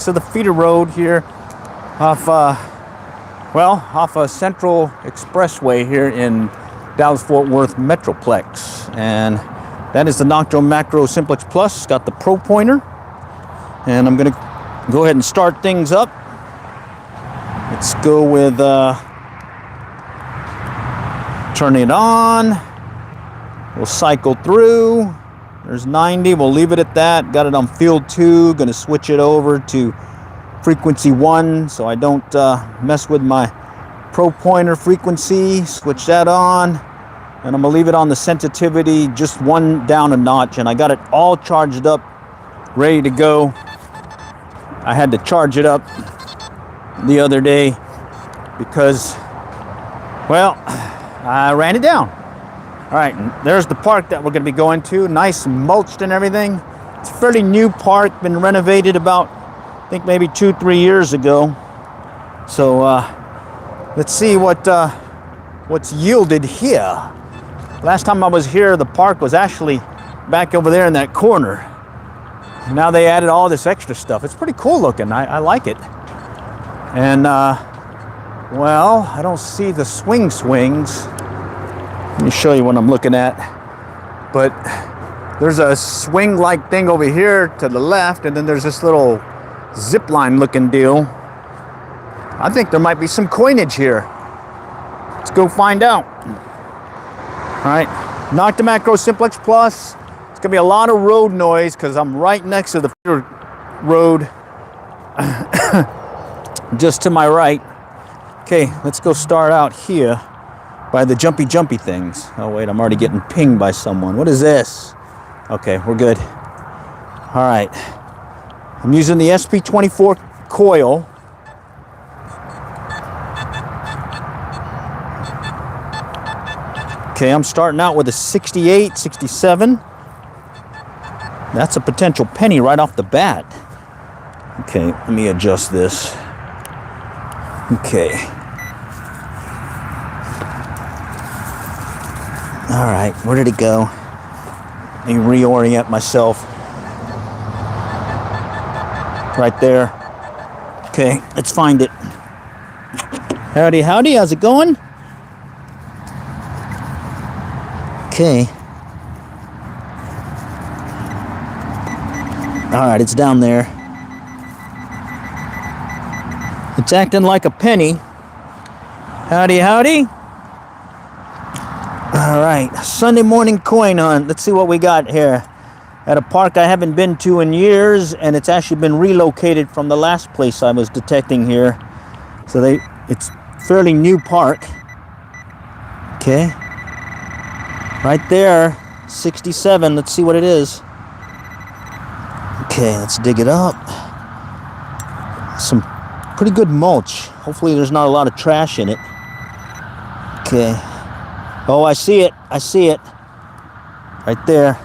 So the feeder road here off a Central Expressway here in Dallas-Fort Worth Metroplex, and that is the Noctro Macro Simplex Plus. It's got the Pro Pointer, and I'm gonna go ahead and start things up. Let's go with turning it on. We'll cycle through. There's 90. We'll leave it at that. Got it on field 2. Gonna switch it over to frequency 1 so I don't mess with my Pro Pointer frequency. Switch that on, and I'm gonna leave it on the sensitivity just 1 down a notch. And I got it all charged up, ready to go. I had to charge it up the other day because, well, I ran it down. All right, there's the park that we're going to be going to. Nice mulched and everything. It's a fairly new park, been renovated about, I think maybe 2-3 years ago. So let's see what's yielded here. Last time I was here, the park was actually back over there in that corner. Now they added all this extra stuff. It's pretty cool looking. I like it. And well, I don't see the swings. Let me show you what I'm looking at. But there's a swing-like thing over here to the left, and then there's this little zipline looking deal. I think there might be some coinage here. Let's go find out. All right, Noctro Macro Simplex Plus. It's gonna be a lot of road noise because I'm right next to the road just to my right. Okay, let's go start out here by the jumpy things. Oh wait, I'm already getting pinged by someone. What is this? Okay, we're good. All right, I'm using the SP24 coil. Okay, I'm starting out with a 68, 67. That's a potential penny right off the bat. Okay, let me adjust this. Okay. All right, where did it go? Let me reorient myself. Right there. Okay, let's find it. Howdy, how's it going? Okay. All right, it's down there. It's acting like a penny. Howdy. All right, Sunday morning coin hunt. Let's see what we got here. At a park I haven't been to in years, and it's actually been relocated from the last place I was detecting here. So it's fairly new park. Okay. Right there, 67. Let's see what it is. Okay, let's dig it up. Some pretty good mulch. Hopefully there's not a lot of trash in it. Okay. Oh, I see it. Right there.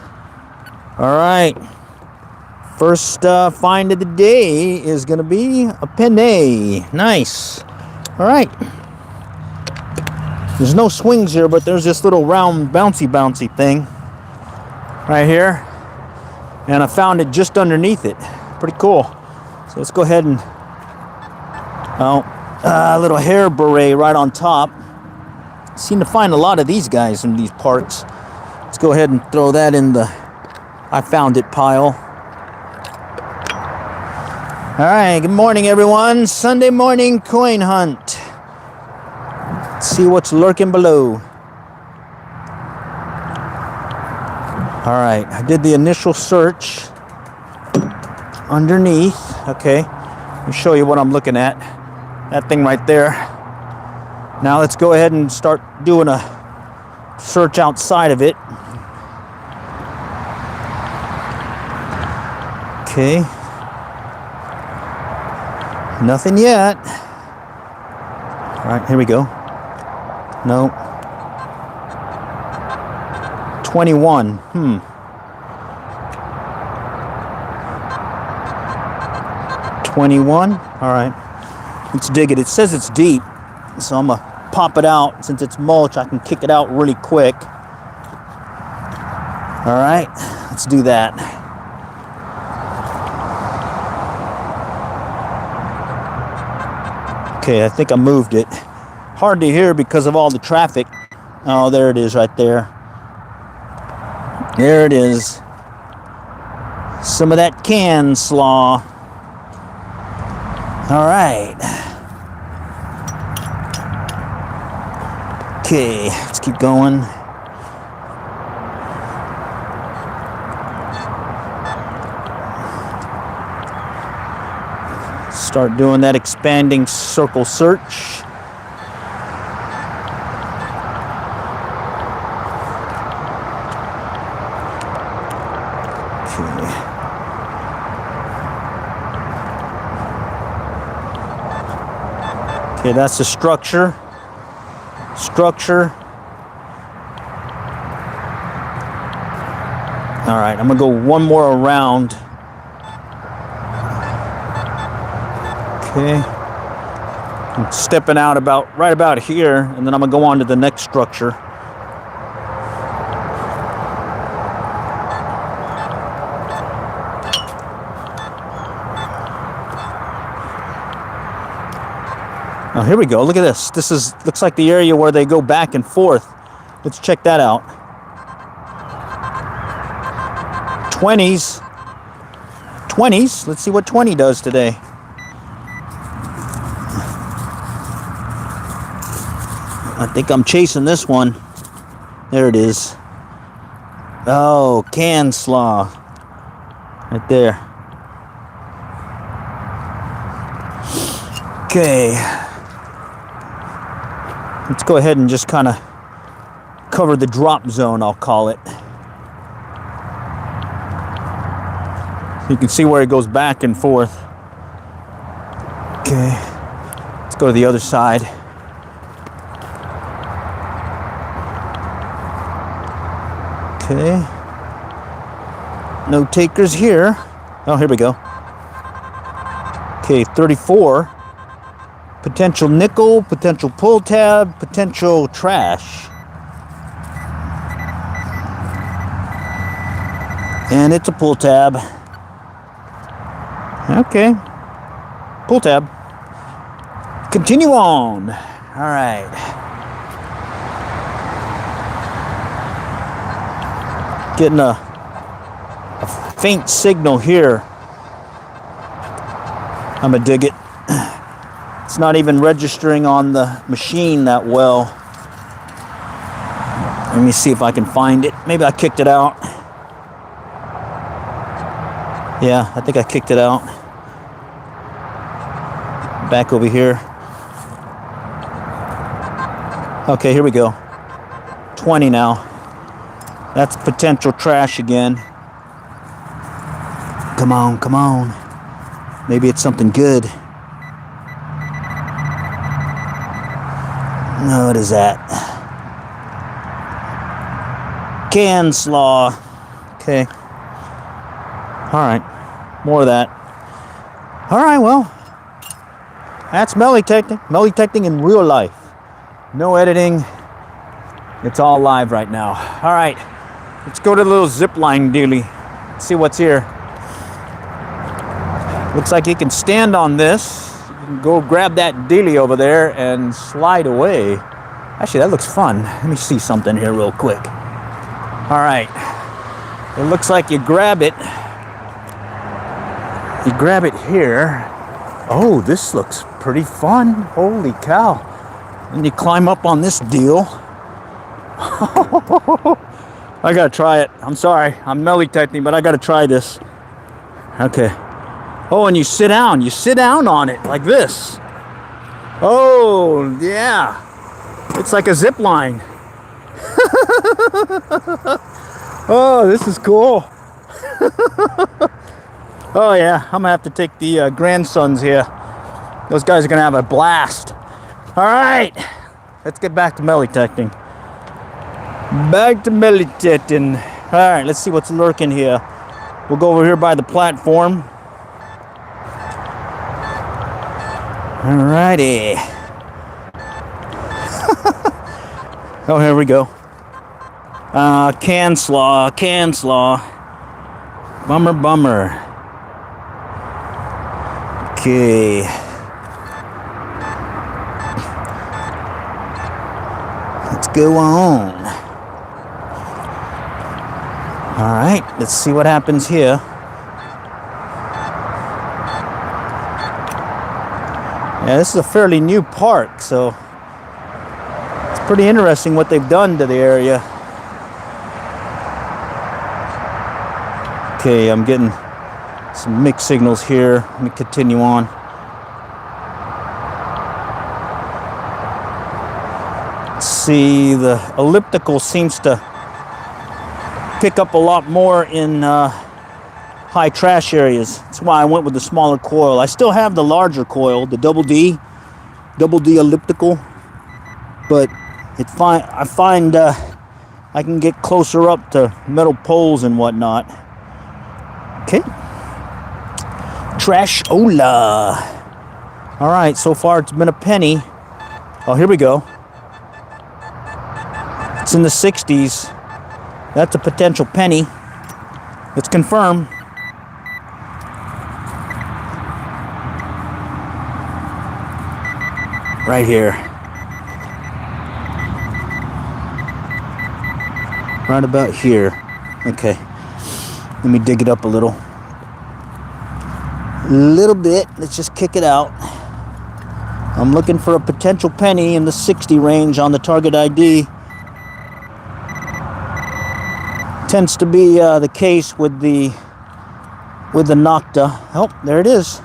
All right. First find of the day is going to be a penny. Nice. All right. There's no swings here, but there's this little round bouncy thing right here. And I found it just underneath it. Pretty cool. So let's go ahead and, a little hair beret right on top. Seem to find a lot of these guys in these parks. Let's go ahead and throw that in the I found it pile. All right, good morning everyone. Sunday morning coin hunt. Let's see what's lurking below. All right, I did the initial search underneath. Okay, let me show you what I'm looking at. That thing right there. Now let's go ahead and start doing a search outside of it. Okay. Nothing yet. All right, here we go. No. 21. 21. All right. Let's dig it. It says it's deep. So I'm going to pop it out. Since it's mulch, I can kick it out really quick. All right, let's do that. Okay, I think I moved it. Hard to hear because of all the traffic. Oh, there it is right there. There it is. Some of that can slaw. All right. Okay, let's keep going. Start doing that expanding circle search. Okay, that's the structure. All right, I'm gonna go one more around. Okay, I'm stepping out right about here, and then I'm gonna go on to the next structure. Oh, here we go. Look at this. Looks like the area where they go back and forth. Let's check that out. 20s. Let's see what 20 does today. I think I'm chasing this one. There it is. Oh, can slaw. Right there. Okay. Let's go ahead and just kind of cover the drop zone, I'll call it. You can see where it goes back and forth. Okay. Let's go to the other side. Okay. No takers here. Oh, here we go. Okay, 34. Potential nickel, potential pull tab, potential trash. And it's a pull tab. Okay. Pull tab. Continue on. All right. Getting a faint signal here. I'm gonna dig it. It's not even registering on the machine that well. Let me see if I can find it. Maybe I kicked it out. Yeah, I think I kicked it out. Back over here. Okay, here we go. 20 now. That's potential trash again. Come on, come on. Maybe it's something good. No, what is that? Can slaw. Okay. Alright. More of that. Alright, well. That's melee technique in real life. No editing. It's all live right now. Alright. Let's go to the little zipline dealie. See what's here. Looks like you can stand on this. You can go grab that dealie over there and slide away. Actually, that looks fun. Let me see something here real quick. All right. It looks like you grab it. You grab it here. Oh, this looks pretty fun. Holy cow. And you climb up on this deal. I gotta try it. I'm sorry. I'm melee technique, but I gotta try this. Okay. Oh, and you sit down. You sit down on it like this. Oh, yeah. It's like a zip line. Oh, this is cool. Oh, yeah. I'm going to have to take the grandsons here. Those guys are going to have a blast. All right. Let's get back to melee detecting. Back to melee detecting. All right. Let's see what's lurking here. We'll go over here by the platform. Alrighty. Oh, here we go. Can slaw. Bummer. Okay. go on. All right, let's see what happens here. Yeah, this is a fairly new park, so it's pretty interesting what they've done to the area. Okay, I'm getting some mixed signals here. Let me continue on. Let's see, the elliptical seems to pick up a lot more in high trash areas. That's why I went with the smaller coil. I still have the larger coil, the double D elliptical, but I find I can get closer up to metal poles and whatnot. Okay. Trash-ola. All right, so far it's been a penny. Oh, here we go. It's in the 60s. That's a potential penny. Let's confirm. Right here. Right about here. Okay. Let me dig it up a little bit. Let's just kick it out. I'm looking for a potential penny in the 60 range on the target ID. Tends to be the case with the Nocta. Oh, there it is.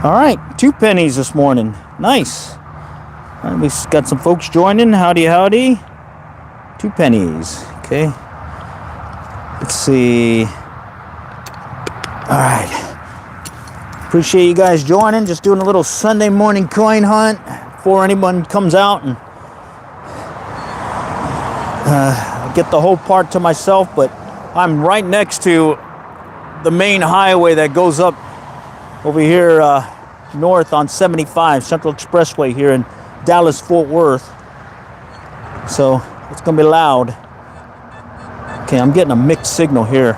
All right, 2 pennies this morning. Nice. All right, we've got some folks joining. Howdy, howdy. 2 pennies. Okay. Let's see. All right. Appreciate you guys joining. Just doing a little Sunday morning coin hunt before anyone comes out and get the whole part to myself. But I'm right next to the main highway that goes up over here north on 75, Central Expressway here in Dallas-Fort Worth. So it's going to be loud. Okay, I'm getting a mixed signal here.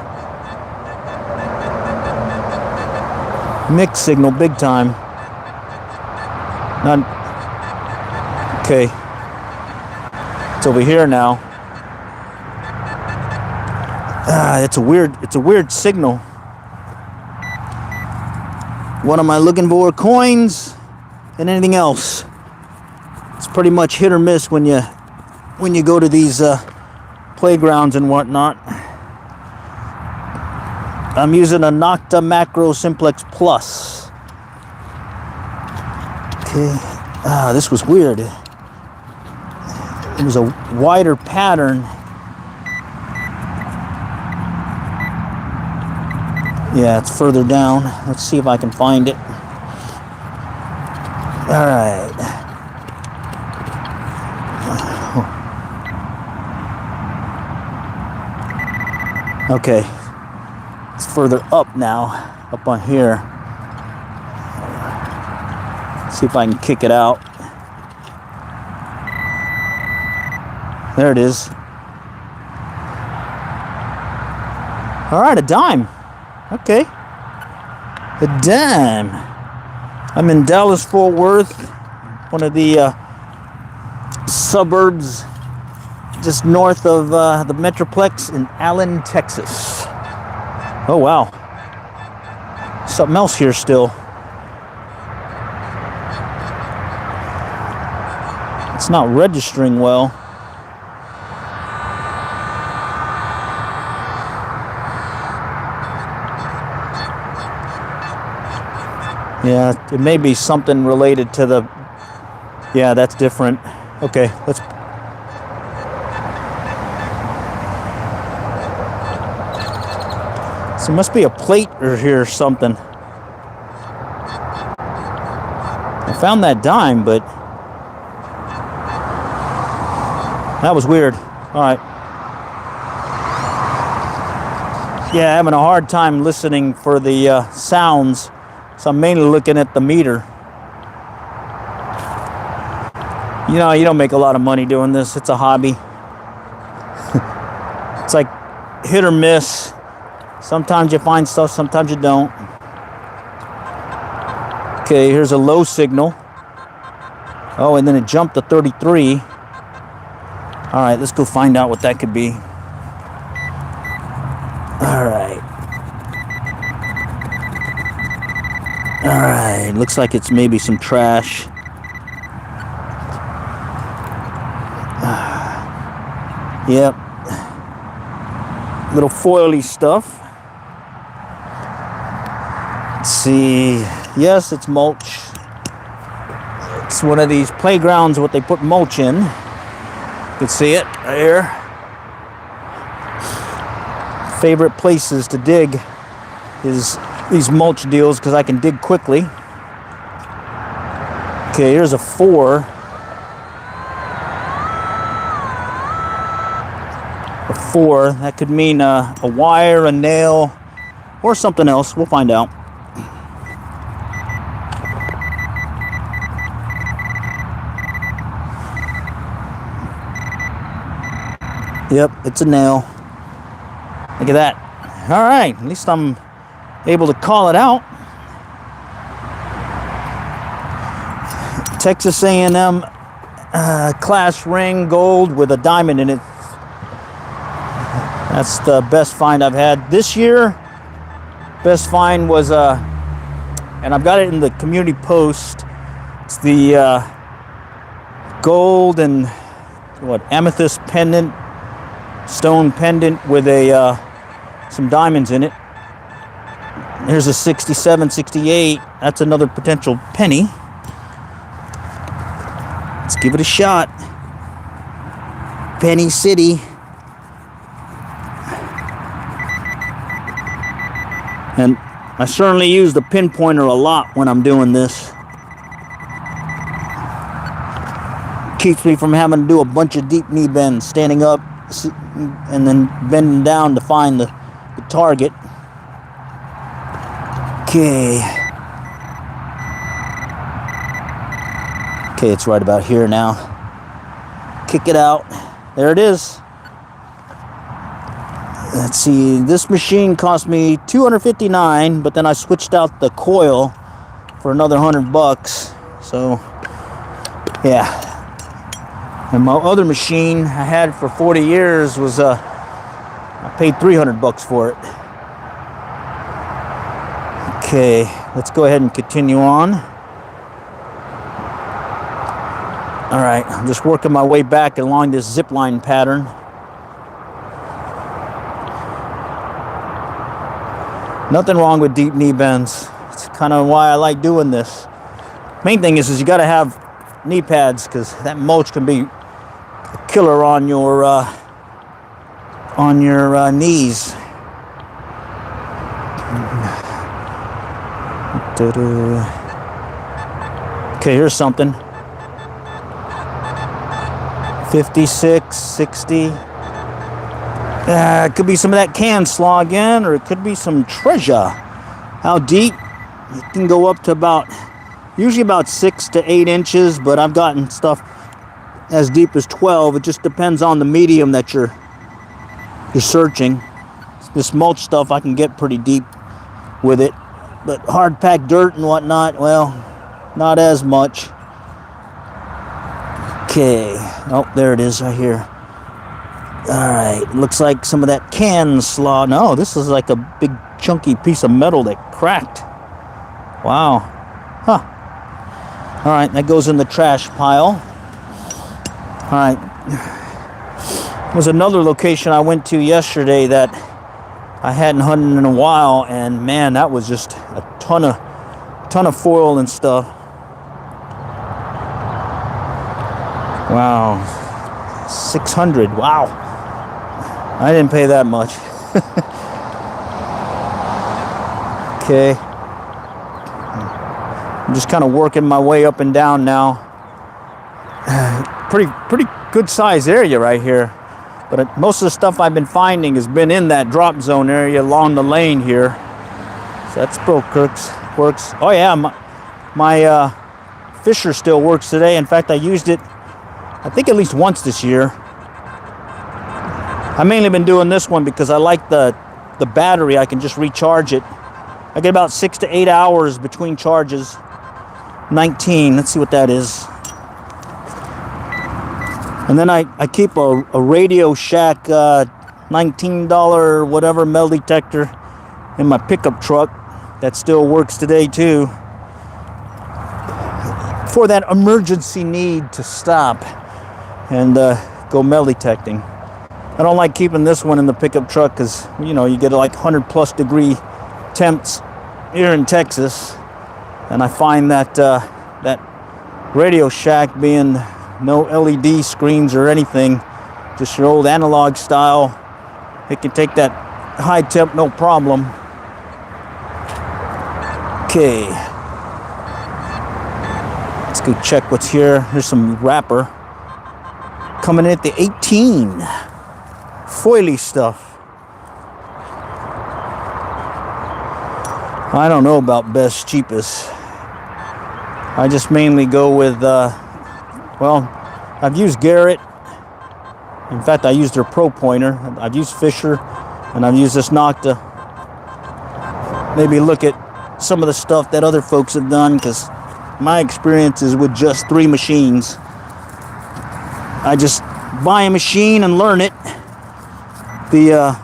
Mixed signal big time. Not okay. It's over here now. It's a weird signal. What am I looking for? Coins and anything else. It's pretty much hit or miss when you go to these playgrounds and whatnot. I'm using a Nocta Macro Simplex Plus. Okay. This was weird. It was a wider pattern. Yeah, it's further down. Let's see if I can find it. All right. Okay. It's further up now, up on here. See if I can kick it out. There it is. All right, a dime. Okay. A dime. I'm in Dallas-Fort Worth, one of the suburbs just north of the Metroplex in Allen, Texas. Oh, wow. Something else here still. It's not registering well. Yeah, it may be something related to the... Yeah, that's different. Okay, let's... So there must be a plate or here or something. I found that dime, but... That was weird. All right. Yeah, having a hard time listening for the sounds. So I'm mainly looking at the meter. You know, you don't make a lot of money doing this. It's a hobby. It's like hit or miss. Sometimes you find stuff, sometimes you don't. Okay, here's a low signal. Oh, and then it jumped to 33. All right, let's go find out what that could be. All right. All right, looks like it's maybe some trash. Yep. Little foily stuff. Let's see. Yes, it's mulch. It's one of these playgrounds what they put mulch in. You can see it right here. Favorite places to dig is these mulch deals because I can dig quickly. Okay, here's a 4. A 4. That could mean a wire, a nail, or something else. We'll find out. Yep, it's a nail. Look at that. All right, at least I'm able to call it out. Texas A&M class ring, gold with a diamond in it. That's the best find I've had this year. Best find was and I've got it in the community post. It's the gold and what, amethyst pendant, stone pendant with a some diamonds in it. Here's a 67, 68. That's another potential penny. Let's give it a shot. Penny City. And I certainly use the pinpointer a lot when I'm doing this. Keeps me from having to do a bunch of deep knee bends, standing up and then bending down to find the target. Okay. Okay, it's right about here now. Kick it out. There it is. Let's see, this machine cost me $259, but then I switched out the coil for another $100. So, yeah. And my other machine I had for 40 years was I paid $300 for it. Okay, let's go ahead and continue on. All right, I'm just working my way back along this zipline pattern. Nothing wrong with deep knee bends. It's kind of why I like doing this. Main thing is you got to have knee pads because that mulch can be a killer on your knees. Okay, here's something. 56, 60. It could be some of that can slaw again, or it could be some treasure. How deep? It can go up to usually about 6 to 8 inches, but I've gotten stuff as deep as 12. It just depends on the medium that you're searching. This mulch stuff I can get pretty deep with it, but hard packed dirt and whatnot, well, not as much. Okay, oh, there it is right here. All right, looks like some of that can slaw. No, this is like a big chunky piece of metal that cracked. Wow. Huh. All right, that goes in the trash pile. All right. There was another location I went to yesterday that I hadn't hunted in a while, and man, that was just a ton of foil and stuff. Wow. 600. Wow. I didn't pay that much. Okay. I'm just kind of working my way up and down now. Pretty good size area right here. But most of the stuff I've been finding has been in that drop zone area along the lane here. So that's still works. Oh yeah, my fisher still works today. In fact, I used it, I think at least once this year. I've mainly been doing this one because I like the battery. I can just recharge it. I get about 6 to 8 hours between charges. 19, let's see what that is. And then I keep a Radio Shack $19 whatever metal detector in my pickup truck that still works today too, for that emergency need to stop and go metal detecting. I don't like keeping this one in the pickup truck because, you know, you get like 100+ degree temps here in Texas, and I find that that Radio Shack, being no LED screens or anything, just your old analog style, it can take that high temp no problem. Okay, let's go check what's here. Here's some wrapper coming in at the 18 foily stuff. I don't know about best cheapest. I just mainly go with well, I've used Garrett. In fact, I used their Pro Pointer. I've used Fisher, and I've used this Nocta. Maybe look at some of the stuff that other folks have done, because my experience is with just 3 machines. I just buy a machine and learn it. The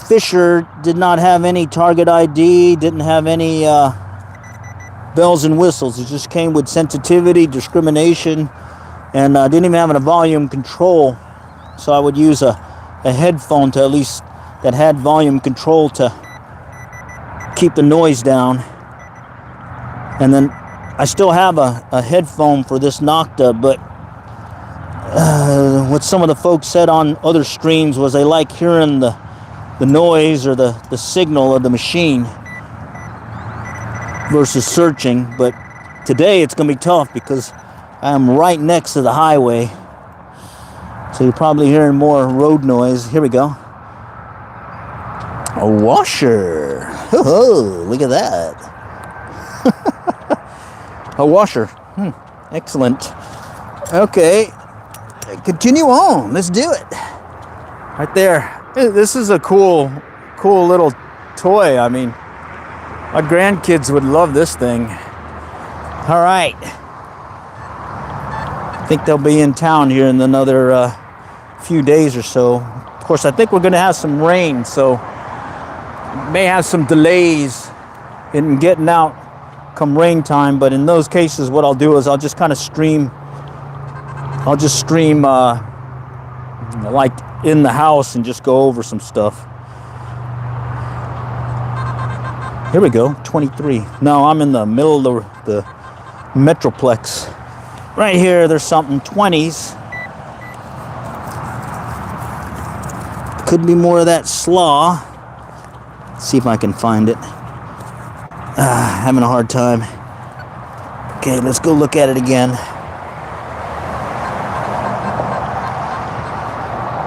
Fisher did not have any target ID, didn't have any bells and whistles. It just came with sensitivity, discrimination, and didn't even have a volume control. So I would use a headphone to at least that had volume control to keep the noise down. And then I still have a headphone for this Nocta, but what some of the folks said on other streams was they like hearing the noise or the signal of the machine versus searching. But today it's going to be tough because I am right next to the highway, so you're probably hearing more road noise. Here we go. A washer. Oh, look at that. A washer. Excellent. Okay, continue on. Let's do it. Right there. This is a cool little toy. I mean, my grandkids would love this thing. All right. I think they'll be in town here in another few days or so. Of course, I think we're going to have some rain, so may have some delays in getting out come rain time. But in those cases, what I'll do is I'll just kind of stream. I'll just stream like in the house and just go over some stuff. Here we go, 23. No, I'm in the middle of the Metroplex. Right here, there's something, 20s. Could be more of that slaw. Let's see if I can find it. Having a hard time. Okay, let's go look at it again.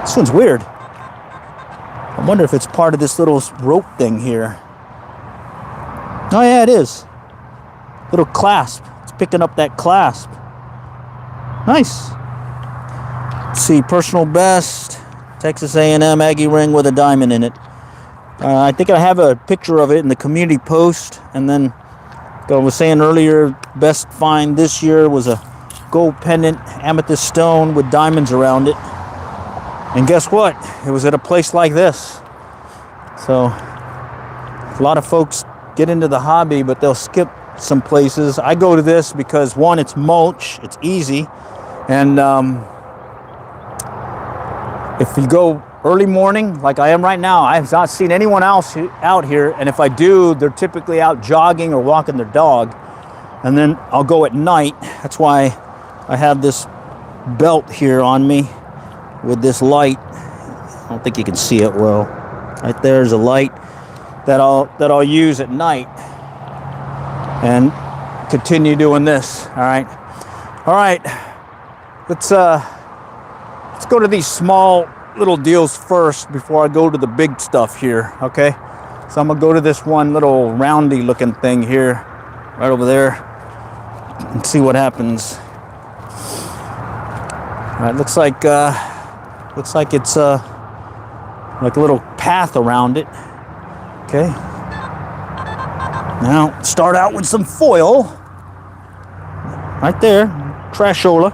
This one's weird. I wonder if it's part of this little rope thing here. Oh yeah, it is. Little clasp. It's picking up that clasp. Nice. Let's see, personal best, Texas A&M Aggie ring with a diamond in it. I think I have a picture of it in the community post. And then, like I was saying earlier, best find this year was a gold pendant amethyst stone with diamonds around it. And guess what? It was at a place like this. So a lot of folks get into the hobby, but they'll skip some places. I go to this because, one, it's mulch, it's easy, and if you go early morning, like I am right now, I have not seen anyone else out here, and if I do, they're typically out jogging or walking their dog. And then I'll go at night. That's why I have this belt here on me with this light. I don't think you can see it well. Right there's a light that I'll use at night and continue doing this. All right. Let's go to these small little deals first before I go to the big stuff here. Okay, so I'm gonna go to this one little roundy looking thing here, right over there, and see what happens. All right, looks like it's like a little path around it. Okay. Now start out with some foil. Right there, trashola.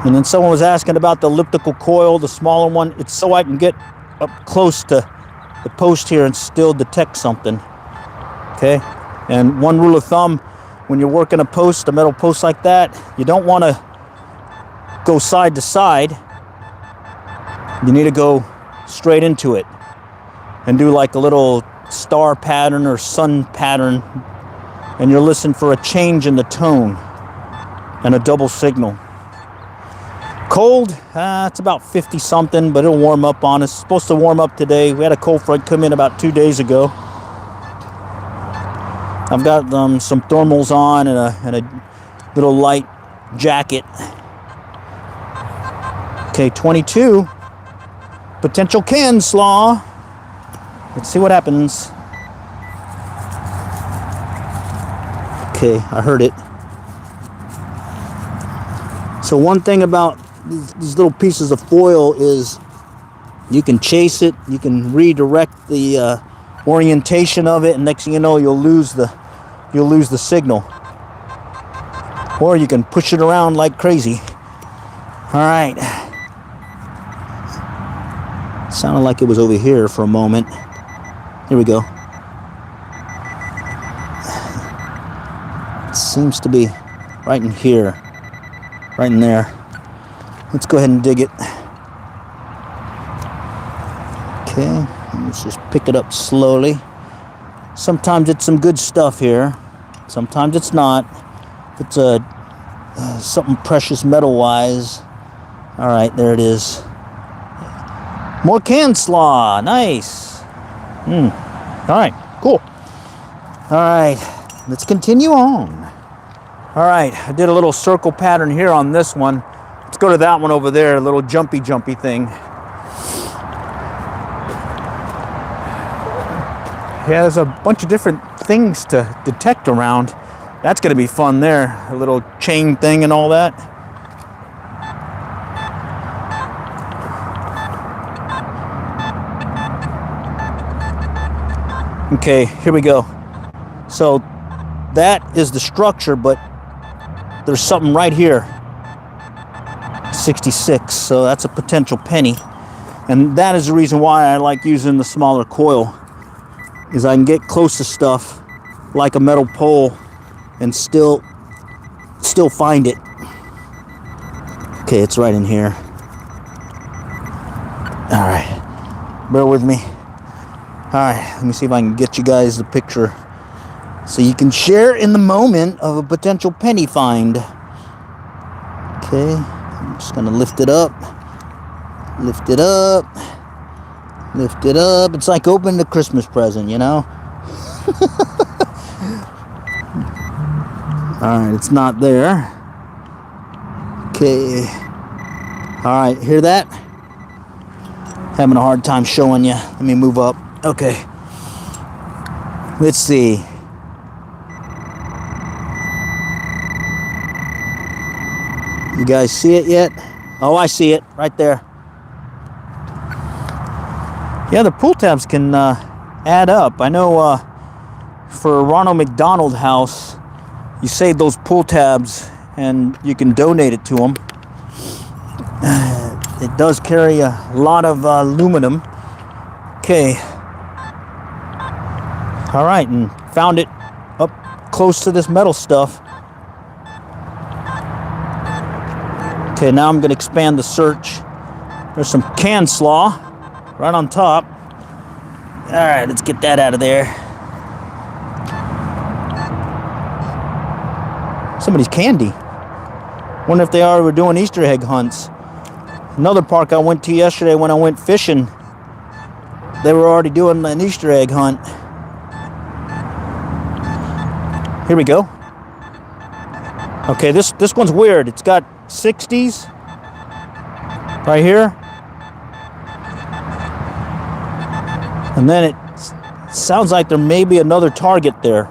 And then someone was asking about the elliptical coil, the smaller one. It's so I can get up close to the post here and still detect something. Okay? And one rule of thumb, when you're working a post, a metal post like that, you don't want to go side to side. You need to go straight into it and do like a little star pattern or sun pattern, and you're listening for a change in the tone and a double signal. Cold, it's about 50 something, but it'll warm up on us. It's supposed to warm up today. We had a cold front come in about 2 days ago. I've got some thermals on and a little light jacket. Okay, 22. Potential can slaw. Let's see what happens. Okay, I heard it. So one thing about these little pieces of foil is you can chase it, you can redirect the orientation of it, and next thing you know, you'll lose the signal. Or you can push it around like crazy. All right. Sounded like it was over here for a moment. Here we go. It seems to be right in here. Right in there. Let's go ahead and dig it. Okay, let's just pick it up slowly. Sometimes it's some good stuff here. Sometimes it's not. It's something precious metal-wise. All right, there it is. More can slaw. Nice. All right, cool. All right, let's continue on. All right, I did a little circle pattern here on this one. Let's go to that one over there, a little jumpy thing. Yeah, there's a bunch of different things to detect around. That's gonna be fun there. A little chain thing and all that. Okay, here we go. So that is the structure, but there's something right here. 66, so that's a potential penny. And that is the reason why I like using the smaller coil, is I can get close to stuff like a metal pole and still find it. Okay, it's right in here. All right, bear with me. All right, let me see if I can get you guys the picture so you can share in the moment of a potential penny find. Okay, I'm just gonna lift it up. Lift it up. Lift it up. It's like opening a Christmas present, you know? All right, it's not there. Okay. All right, hear that? Having a hard time showing you. Let me move up. Okay. Let's see. You guys see it yet? Oh, I see it right there. Yeah, the pull tabs can add up. I know for Ronald McDonald House, you save those pull tabs and you can donate it to them. It does carry a lot of aluminum. Okay. All right, and found it up close to this metal stuff. Okay, now I'm going to expand the search. There's some can slaw right on top. All right, let's get that out of there. Somebody's candy. Wonder if they already were doing Easter egg hunts. Another park I went to yesterday when I went fishing, they were already doing an Easter egg hunt. Here we go. Okay, this one's weird. It's got 60s right here. And then it sounds like there may be another target there.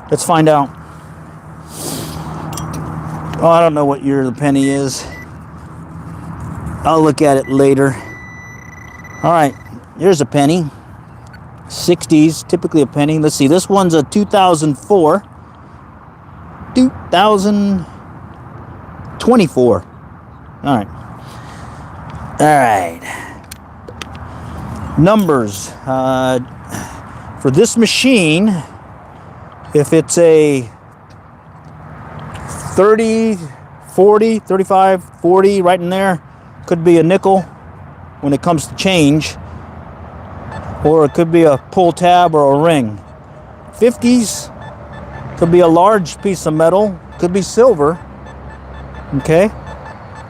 Let's find out. Oh, I don't know what year the penny is. I'll look at it later. All right, here's a penny. 60s, typically a penny. Let's see, this one's a 2004. 2024. All right. All right. Numbers. For this machine, if it's a 30, 40, 35, 40, right in there, could be a nickel when it comes to change, or it could be a pull tab or a ring. 50s could be a large piece of metal, could be silver. Okay,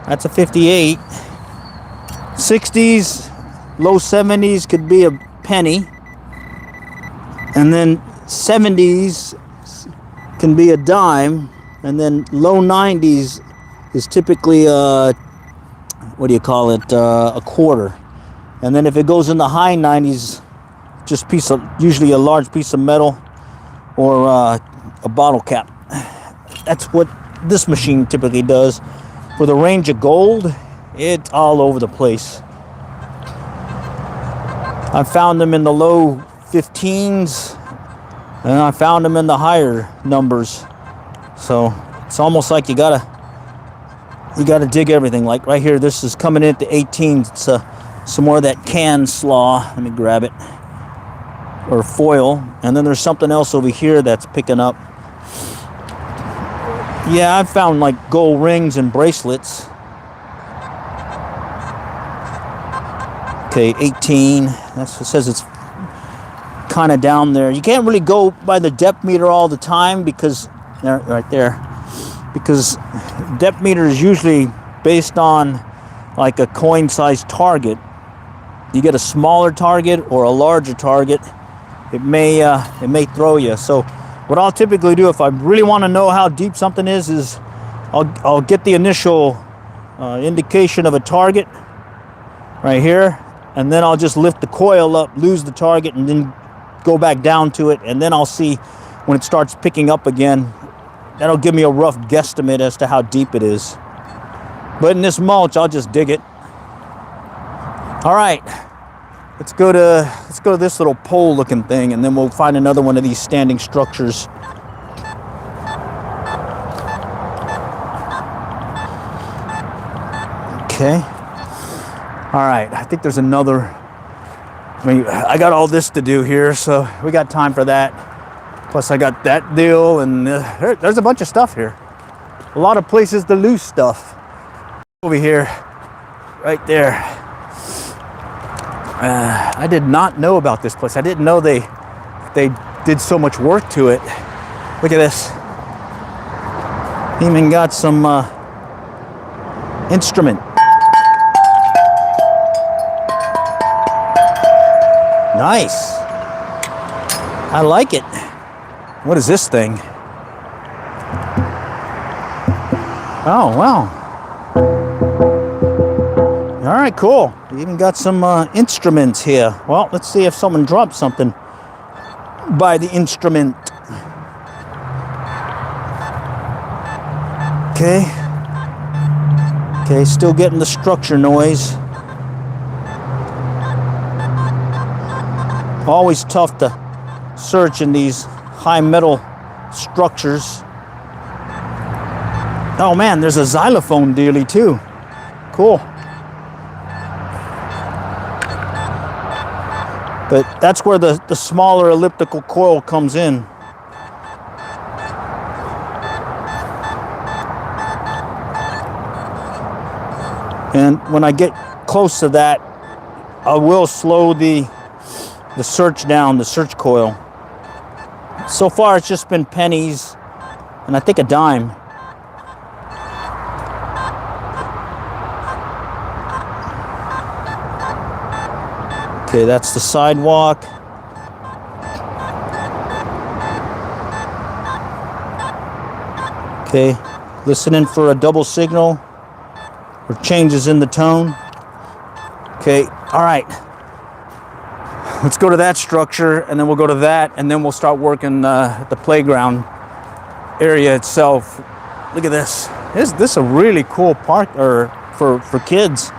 that's a 58. 60s, low 70s could be a penny, and then 70s can be a dime, and then low 90s is typically a quarter. And then if it goes in the high 90s, just usually a large piece of metal or a bottle cap. That's what this machine typically does. For the range of gold, it's all over the place. I found them in the low 15s, and I found them in the higher numbers. So it's almost like you gotta dig everything. Like right here, this is coming in at the 18s. It's some more of that can slaw. Let me grab it. Or foil. And then there's something else over here that's picking up. Yeah, I've found like gold rings and bracelets. Okay, 18. It says it's kind of down there. You can't really go by the depth meter all the time because right there. Because depth meter is usually based on like a coin-sized target. You get a smaller target or a larger target, it may throw you. So what I'll typically do if I really want to know how deep something is I'll get the initial indication of a target right here, and then I'll just lift the coil up, lose the target, and then go back down to it, and then I'll see when it starts picking up again. That'll give me a rough guesstimate as to how deep it is. But in this mulch, I'll just dig it. All right, let's go to this little pole looking thing, and then we'll find another one of these standing structures. Okay. All right, I think there's another. I got all this to do here, so we got time for that. Plus I got that deal, and there's a bunch of stuff here. A lot of places to lose stuff. Over here, right there. I did not know about this place. I didn't know they did so much work to it. Look at this. Even got some instrument. Nice. I like it. What is this thing? Oh, wow. All right, cool. We even got some instruments here. Well, let's see if someone dropped something by the instrument. Okay. Okay, still getting the structure noise. Always tough to search in these high metal structures. Oh man, there's a xylophone dealie too. Cool. But that's where the smaller elliptical coil comes in. And when I get close to that, I will slow the search down, the search coil. So far it's just been pennies and I think a dime. Okay, that's the sidewalk. Okay, listening for a double signal or changes in the tone. Okay, all right. Let's go to that structure, and then we'll go to that, and then we'll start working at the playground area itself. Look at this. This is a really cool park for kids.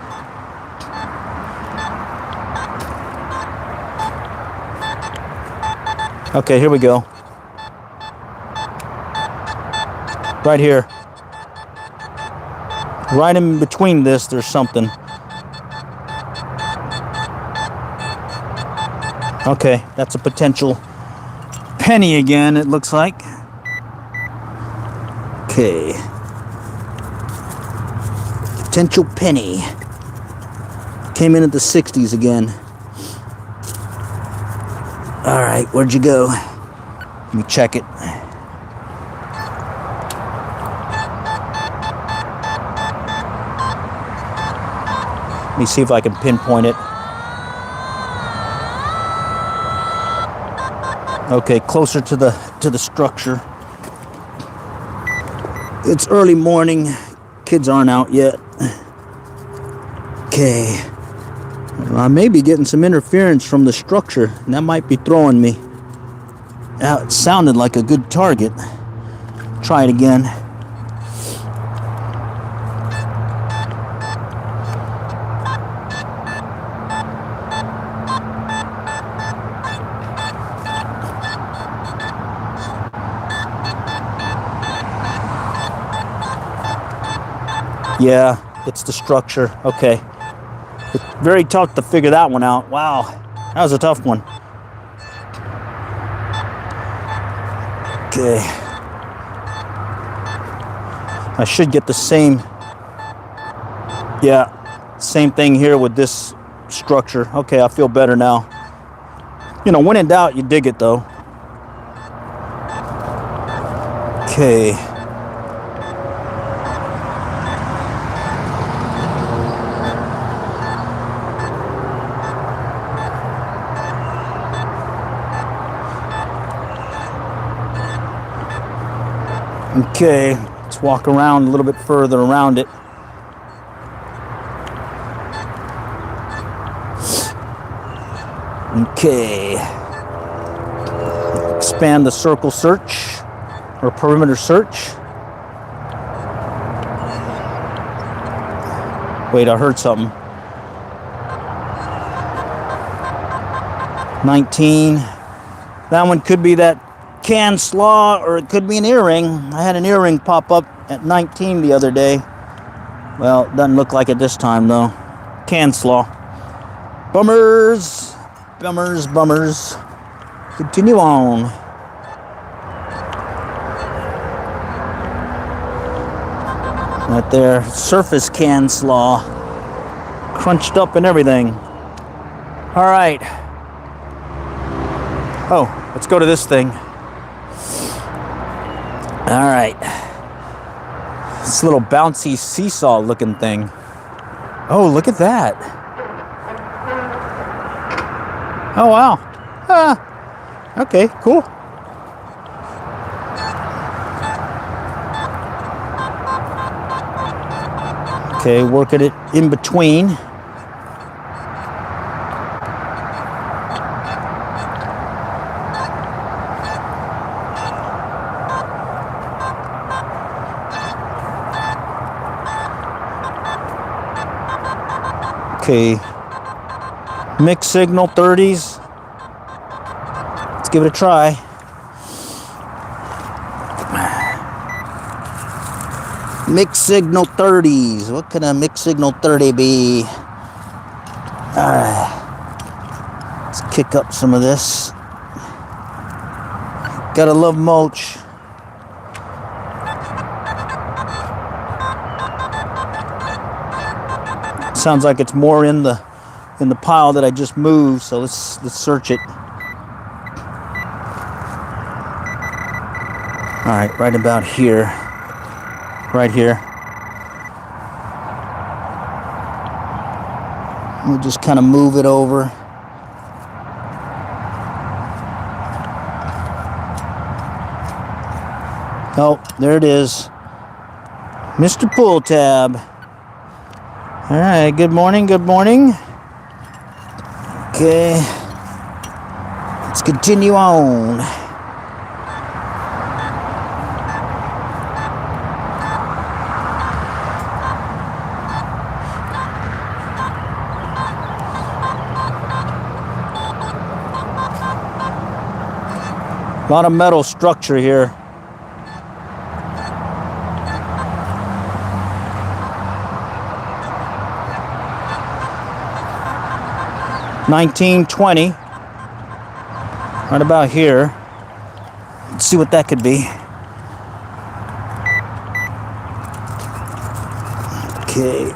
Okay, here we go. Right here. Right in between this, there's something. Okay, that's a potential penny again, it looks like. Okay. Potential penny. Came in at the 60s again. All right, where'd you go? Let me check it. Let me see if I can pinpoint it. Okay, closer to the structure. It's early morning. Kids aren't out yet. Okay. I may be getting some interference from the structure, and that might be throwing me. Now, it sounded like a good target. Try it again. Yeah, it's the structure. Okay. It's very tough to figure that one out. Wow, that was a tough one. Okay. I should get the same. Yeah, same thing here with this structure. Okay, I feel better now. You know, when in doubt, you dig it though. Okay. Okay, let's walk around a little bit further around it. Okay. Expand the circle search or perimeter search. Wait, I heard something. 19. That one could be that can slaw, or it could be an earring. I had an earring pop up at 19 the other day. Well, it doesn't look like it this time though. Can slaw. Bummers. Bummers, bummers. Continue on. Right there. Surface can slaw. Crunched up and everything. All right. Oh, let's go to this thing. All right. This little bouncy seesaw looking thing. Oh, look at that. Oh, wow. Okay, cool. Okay, working it in between. Okay, mixed signal 30s. Let's give it a try. Mixed signal 30s. What can a mixed signal 30 be? Alright, let's kick up some of this. Gotta love mulch. Sounds like it's more in the pile that I just moved, so let's search it. All right, right about here. Right here. We'll just kind of move it over. Oh, there it is. Mr. Pull Tab. All right, good morning, good morning. Okay, let's continue on. A lot of metal structure here. 19, 20. Right about here. Let's see what that could be. Okay.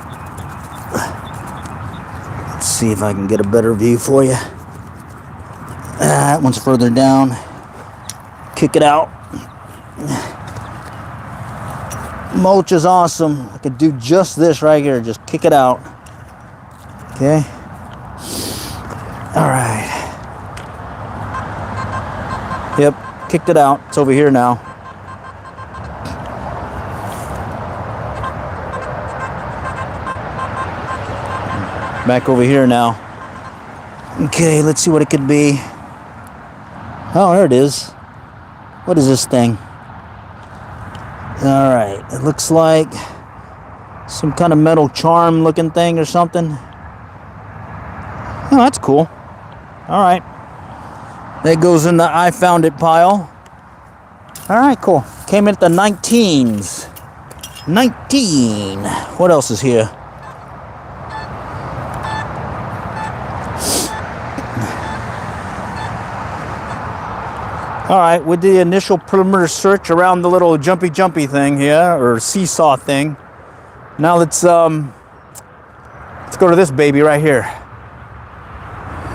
Let's see if I can get a better view for you. That one's further down. Kick it out. Mulch is awesome. I could do just this right here. Just kick it out. Okay. All right. Yep. Kicked it out. It's over here now. Back over here now. Okay, let's see what it could be. Oh, there it is. What is this thing? All right, it looks like some kind of metal charm looking thing or something. Oh, that's cool. All right. That goes in the I found it pile. All right, cool. Came in at the 19s. 19. What else is here? All right, with the initial perimeter search around the little jumpy thing here, or seesaw thing. Now let's go to this baby right here.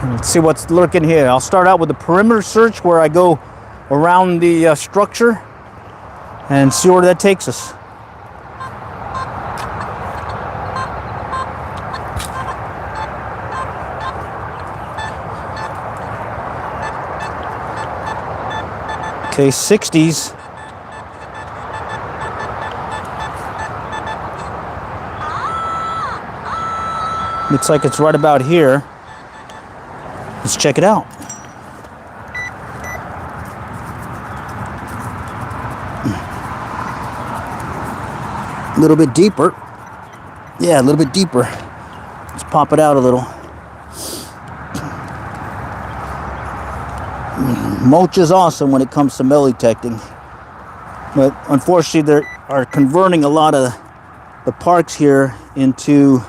Let's see what's lurking here. I'll start out with the perimeter search where I go around the structure and see where that takes us. Okay, 60s. Looks like it's right about here. Let's check it out. A little bit deeper. Yeah, a little bit deeper. Let's pop it out a little. Mulch is awesome when it comes to metal detecting, but unfortunately they are converting a lot of the parks here into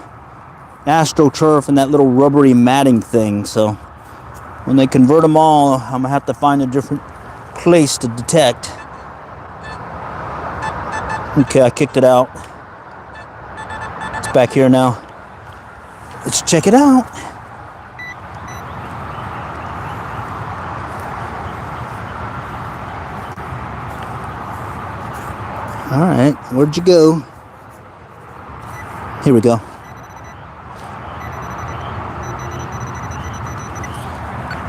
AstroTurf and that little rubbery matting thing. So when they convert them all, I'm gonna have to find a different place to detect. Okay, I kicked it out. It's back here now. Let's check it out. All right, where'd you go? Here we go.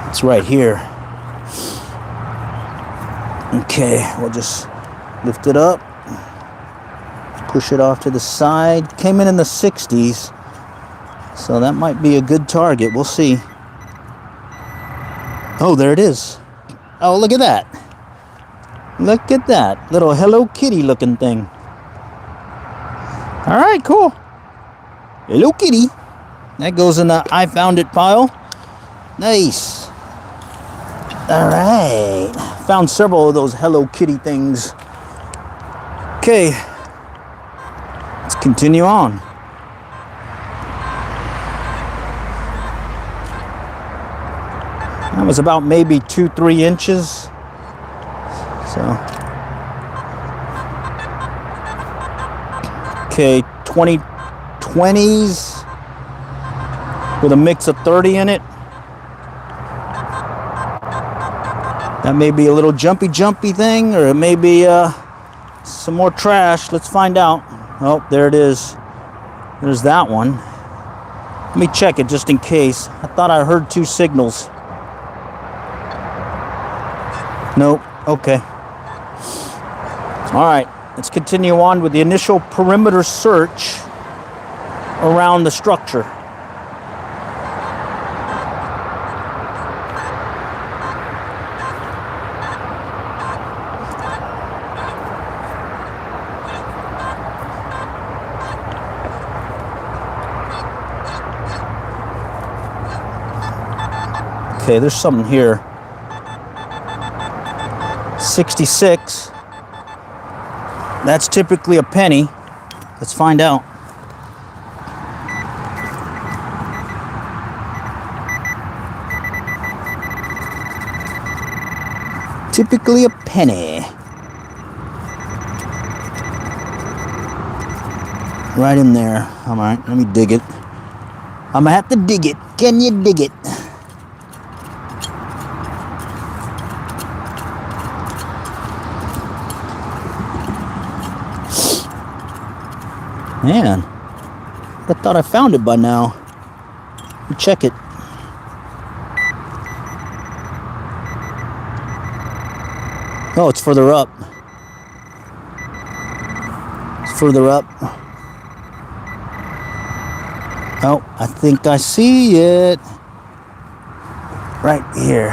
It's right here. Okay, we'll just lift it up, push it off to the side. Came in the 60s, so that might be a good target. We'll see. Oh, there it is. Oh, look at that. Look at that little Hello Kitty looking thing. All right, cool. Hello Kitty. That goes in the I found it pile. Nice. All right. Found several of those Hello Kitty things. Okay. Let's continue on. That was about maybe 2-3 inches. So, okay, 20s with a mix of 30 in it. That may be a little jumpy thing, or it may be some more trash. Let's find out. Oh, there it is. There's that one. Let me check it just in case. I thought I heard 2 signals. Nope. Okay. All right, let's continue on with the initial perimeter search around the structure. Okay, there's something here. 66. That's typically a penny. Let's find out. Typically a penny. Right in there. All right, let me dig it. I'm gonna have to dig it. Can you dig it? Man, I thought I found it by now. Let me check it. Oh, it's further up. It's further up. Oh, I think I see it. Right here.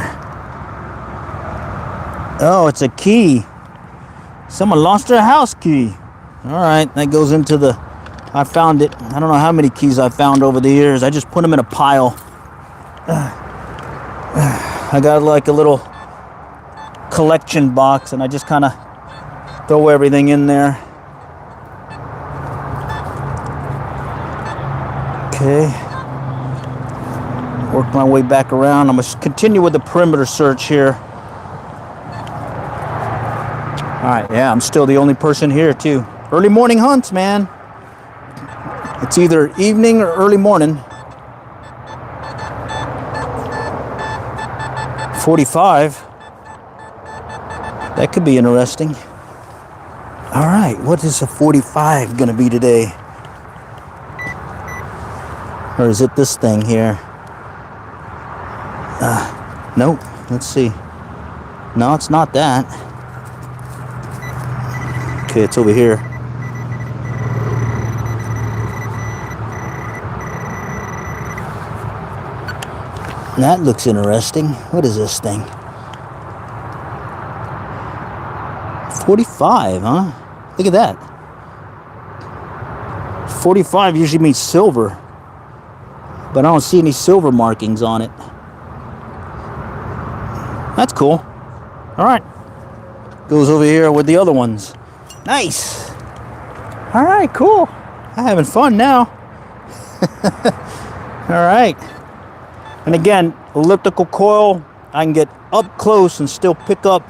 Oh, it's a key. Someone lost their house key. All right, that goes into the... I found it. I don't know how many keys I found over the years. I just put them in a pile. I got like a little collection box, and I just kind of throw everything in there. Okay. Work my way back around. I'm going to continue with the perimeter search here. All right, yeah, I'm still the only person here, too. Early morning hunts, man. It's either evening or early morning. 45. That could be interesting. All right, what is a 45 going to be today? Or is it this thing here? Nope. Let's see. No, it's not that. Okay, it's over here. That looks interesting. What is this thing? 45, huh? Look at that. 45 usually means silver, but I don't see any silver markings on it. That's cool. All right. Goes over here with the other ones. Nice. All right, cool. I'm having fun now. All right. And again, elliptical coil, I can get up close and still pick up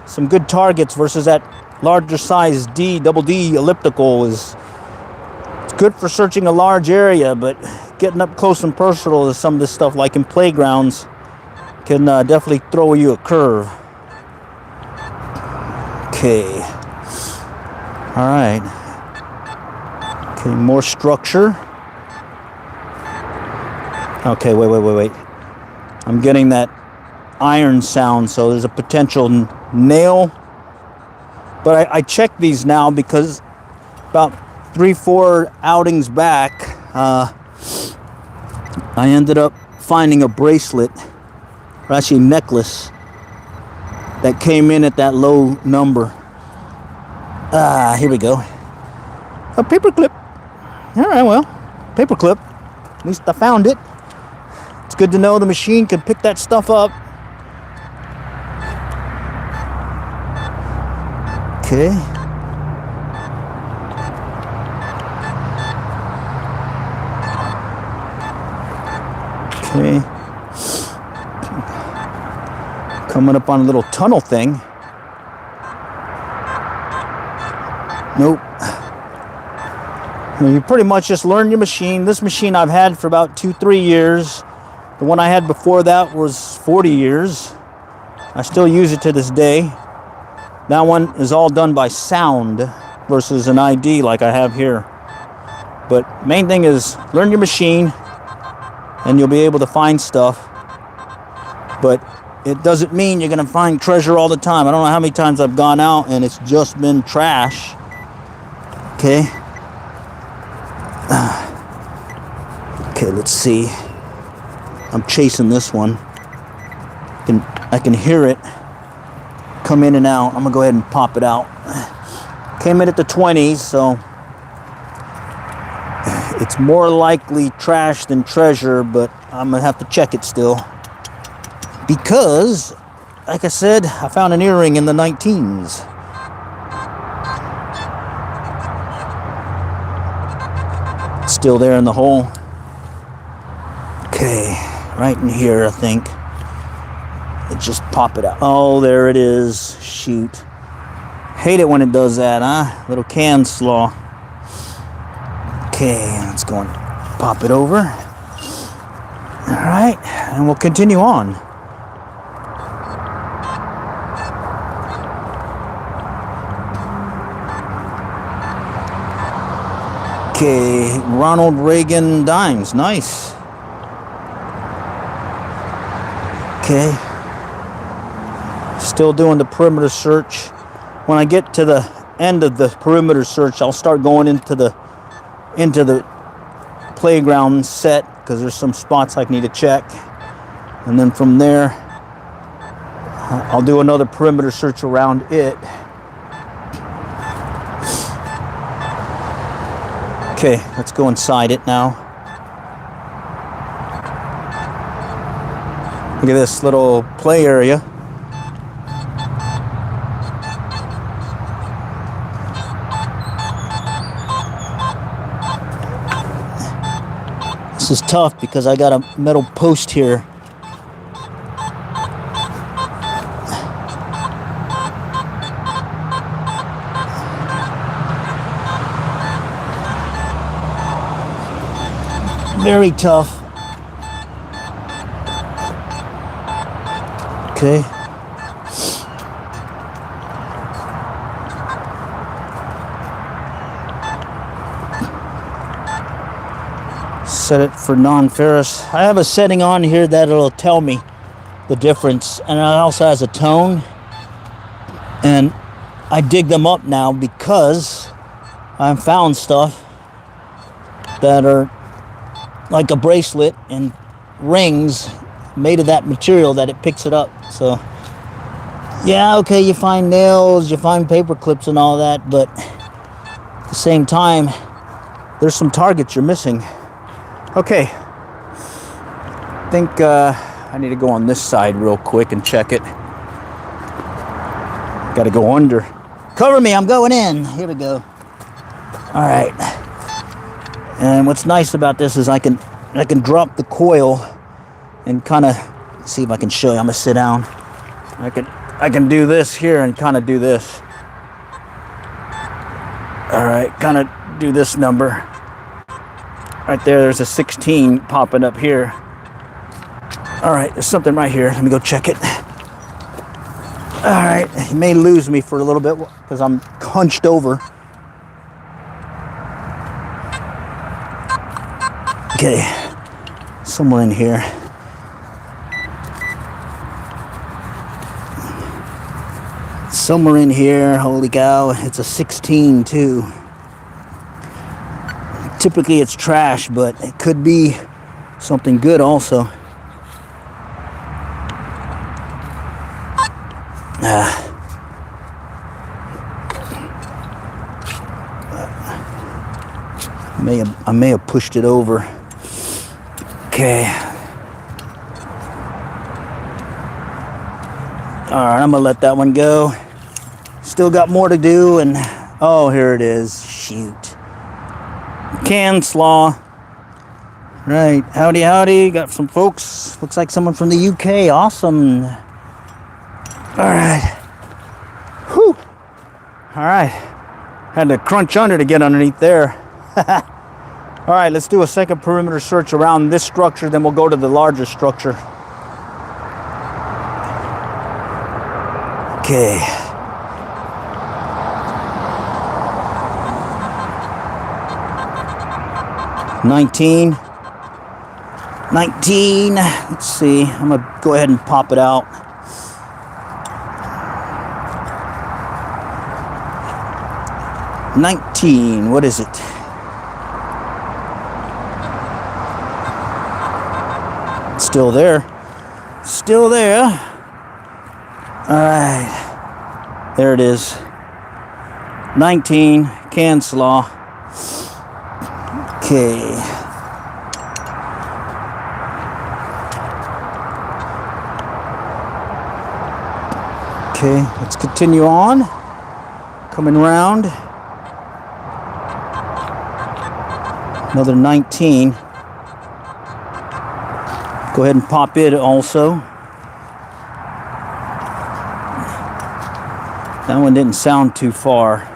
some good targets versus that larger size double D elliptical it's good for searching a large area, but getting up close and personal to some of this stuff, like in playgrounds, can definitely throw you a curve. Okay. All right. Okay, more structure. Okay, wait. I'm getting that iron sound, so there's a potential nail. But I checked these now because about 3-4 outings back, I ended up finding a bracelet, or actually a necklace, that came in at that low number. Here we go. A paperclip. All right, well, paperclip. At least I found it. It's good to know the machine can pick that stuff up. Okay. Okay. Coming up on a little tunnel thing. Nope. You pretty much just learn your machine. This machine I've had for about 2-3 years. The one I had before that was 40 years. I still use it to this day. That one is all done by sound versus an ID like I have here. But main thing is learn your machine and you'll be able to find stuff. But it doesn't mean you're going to find treasure all the time. I don't know how many times I've gone out and it's just been trash. Okay. Okay, let's see. I'm chasing this one. I can hear it come in and out. I'm gonna go ahead and pop it out. Came in at the 20s, so it's more likely trash than treasure, but I'm gonna have to check it still. Because, like I said, I found an earring in the 19s. It's still there in the hole. Okay, right in here, I think. It just pop it out. Oh, there it is. Shoot. Hate it when it does that, huh? Little can slaw. Okay, let's go and pop it over. All right, and we'll continue on. Okay, Ronald Reagan dimes. Nice. Okay. Still doing the perimeter search. When I get to the end of the perimeter search, I'll start going into the playground set because there's some spots I need to check. And then from there, I'll do another perimeter search around it. Okay, let's go inside it now. Look at this little play area. This is tough because I got a metal post here. Very tough. Okay. Set it for non-ferrous. I have a setting on here that'll tell me the difference, and it also has a tone. And I dig them up now because I've found stuff that are like a bracelet and rings made of that material that it picks it up. So yeah, okay, you find nails, you find paper clips and all that, but at the same time, there's some targets you're missing. Okay, I think I need to go on this side real quick and check it. Got to go under. Cover me, I'm going in. Here we go. All right. And what's nice about this is I can drop the coil and kind of see if I can show you. I'm gonna sit down. I can do this here and kind of do this. All right, kind of do this number. Right there, there's a 16 popping up here. All right, there's something right here. Let me go check it. All right, you may lose me for a little bit because I'm hunched over. Okay, somewhere in here. Somewhere in here, holy cow, it's a 16 too. Typically it's trash, but it could be something good also. I may have pushed it over. Okay. All right, I'm gonna let that one go. Still got more to do, and oh, here it is. Shoot. Can slaw. Right, howdy, howdy. Got some folks. Looks like someone from the UK. Awesome. All right. Whew. All right. Had to crunch under to get underneath there. All right, let's do a second perimeter search around this structure, then we'll go to the larger structure. Okay. Nineteen. Let's see. I'm gonna go ahead and pop it out. What is it? Still there. Still there. All right. There it is. 19, can slaw. Okay. Okay, let's continue on. Coming around. Another 19. Go ahead and pop it also. That one didn't sound too far.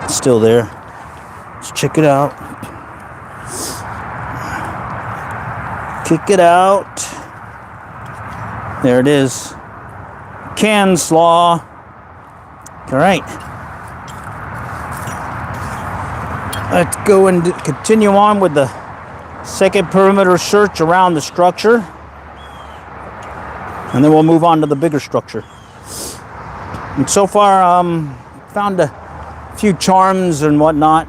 It's still there. Let's check it out. Kick it out. There it is. Can slaw. All right. Let's go and continue on with the second perimeter search around the structure. And then we'll move on to the bigger structure. And so far, found a few charms and whatnot.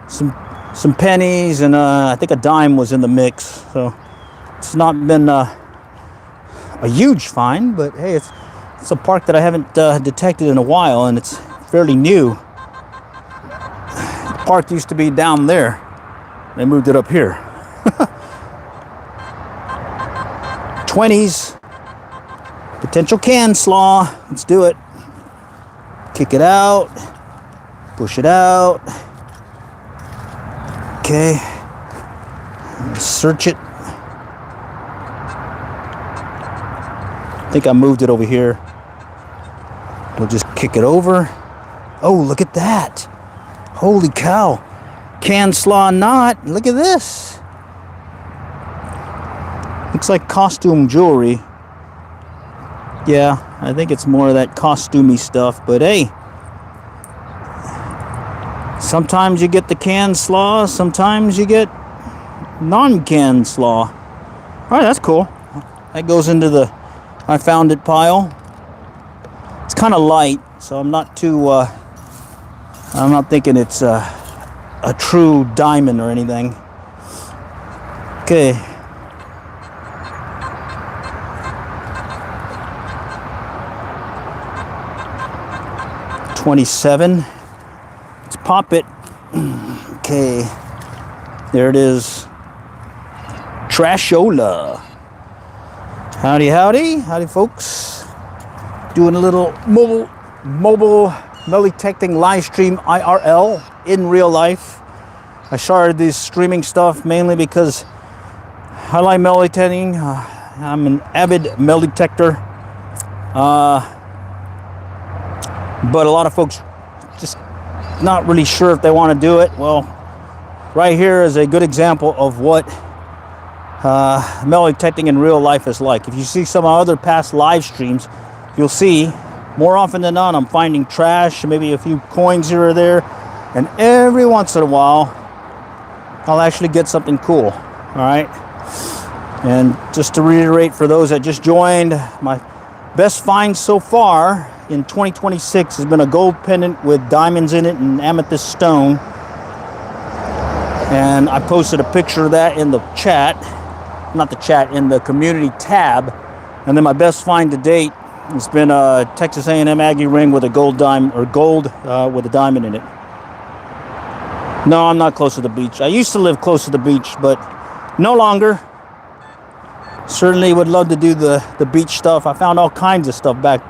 Some pennies, and I think a dime was in the mix. So it's not been a huge find, but hey, it's a park that I haven't detected in a while, and it's fairly new. The park used to be down there. They moved it up here. 20s. Potential can slaw. Let's do it. Kick it out. Push it out. Okay. Search it. I think I moved it over here. We'll just kick it over. Oh, look at that. Holy cow. Can slaw knot. Look at this. Looks like costume jewelry. Yeah, I think it's more of that costumey stuff, but hey. Sometimes you get the can slaw, sometimes you get non-can slaw. All right, that's cool. That goes into the I found it pile. It's kind of light, so I'm not too, I'm not thinking it's a true diamond or anything. Okay. $27. Let's pop it. Okay. There it is. Trashola. Howdy, howdy. Howdy, folks. Doing a little mobile metal detecting live stream IRL in real life. I started this streaming stuff mainly because I like metal detecting. I'm an avid metal detector. But a lot of folks just not really sure if they want to do it. Well, right here is a good example of what metal detecting in real life is like. If you see some other past live streams, you'll see more often than not I'm finding trash, maybe a few coins here or there, and every once in a while I'll actually get something cool. All right, and just to reiterate for those that just joined, my best find so far in 2026 has been a gold pendant with diamonds in it and amethyst stone. And I posted a picture of that in the chat, not the chat, in the community tab. And then my best find to date has been a Texas A&M Aggie ring with a gold diamond, or gold with a diamond in it. No, I'm not close to the beach. I used to live close to the beach, but no longer. Certainly would love to do the beach stuff. I found all kinds of stuff back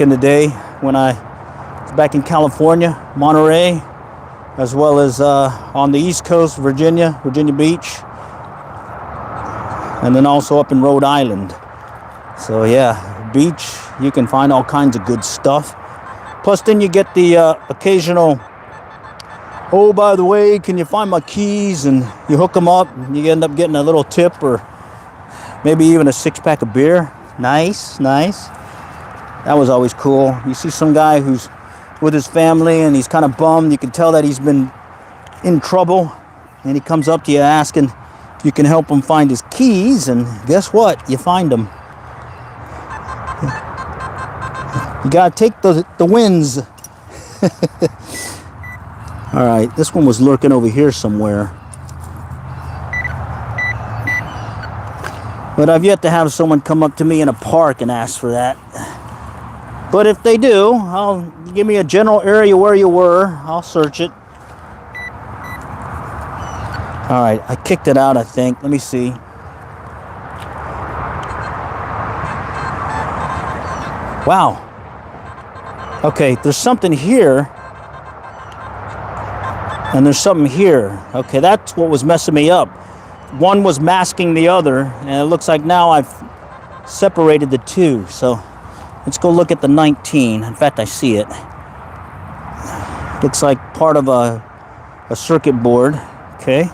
in the day when I was back in California, Monterey, as well as on the East Coast, Virginia Beach, and then also up in Rhode Island. So yeah, beach, you can find all kinds of good stuff. Plus then you get the occasional, oh, by the way, can you find my keys? And you hook them up and you end up getting a little tip or maybe even a 6-pack of beer. Nice. That was always cool. You see some guy who's with his family and he's kind of bummed. You can tell that he's been in trouble. And he comes up to you asking if you can help him find his keys. And guess what? You find them. You got to take the wins. All right. This one was lurking over here somewhere. But I've yet to have someone come up to me in a park and ask for that. But if they do, I'll give me a general area where you were. I'll search it. All right, I kicked it out, I think. Let me see. Wow. Okay, there's something here. And there's something here. Okay, that's what was messing me up. One was masking the other, and it looks like now I've separated the two. So let's go look at the 19. In fact, I see it. Looks like part of a circuit board. Okay.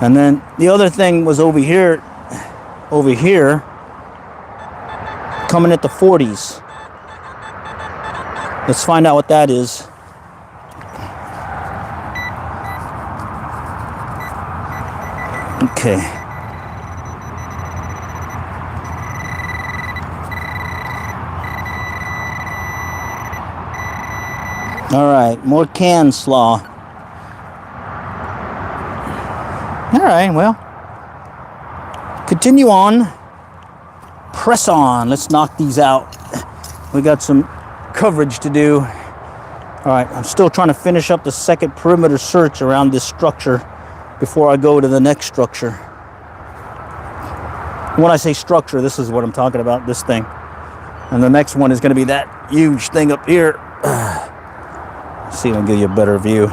And then the other thing was over here, coming at the 40s. Let's find out what that is. Okay. All right, more can slaw. All right, well, continue on. Press on. Let's knock these out. We got some coverage to do. All right, I'm still trying to finish up the second perimeter search around this structure before I go to the next structure. When I say structure, this is what I'm talking about, this thing. And the next one is going to be that huge thing up here. Let's see if I can give you a better view.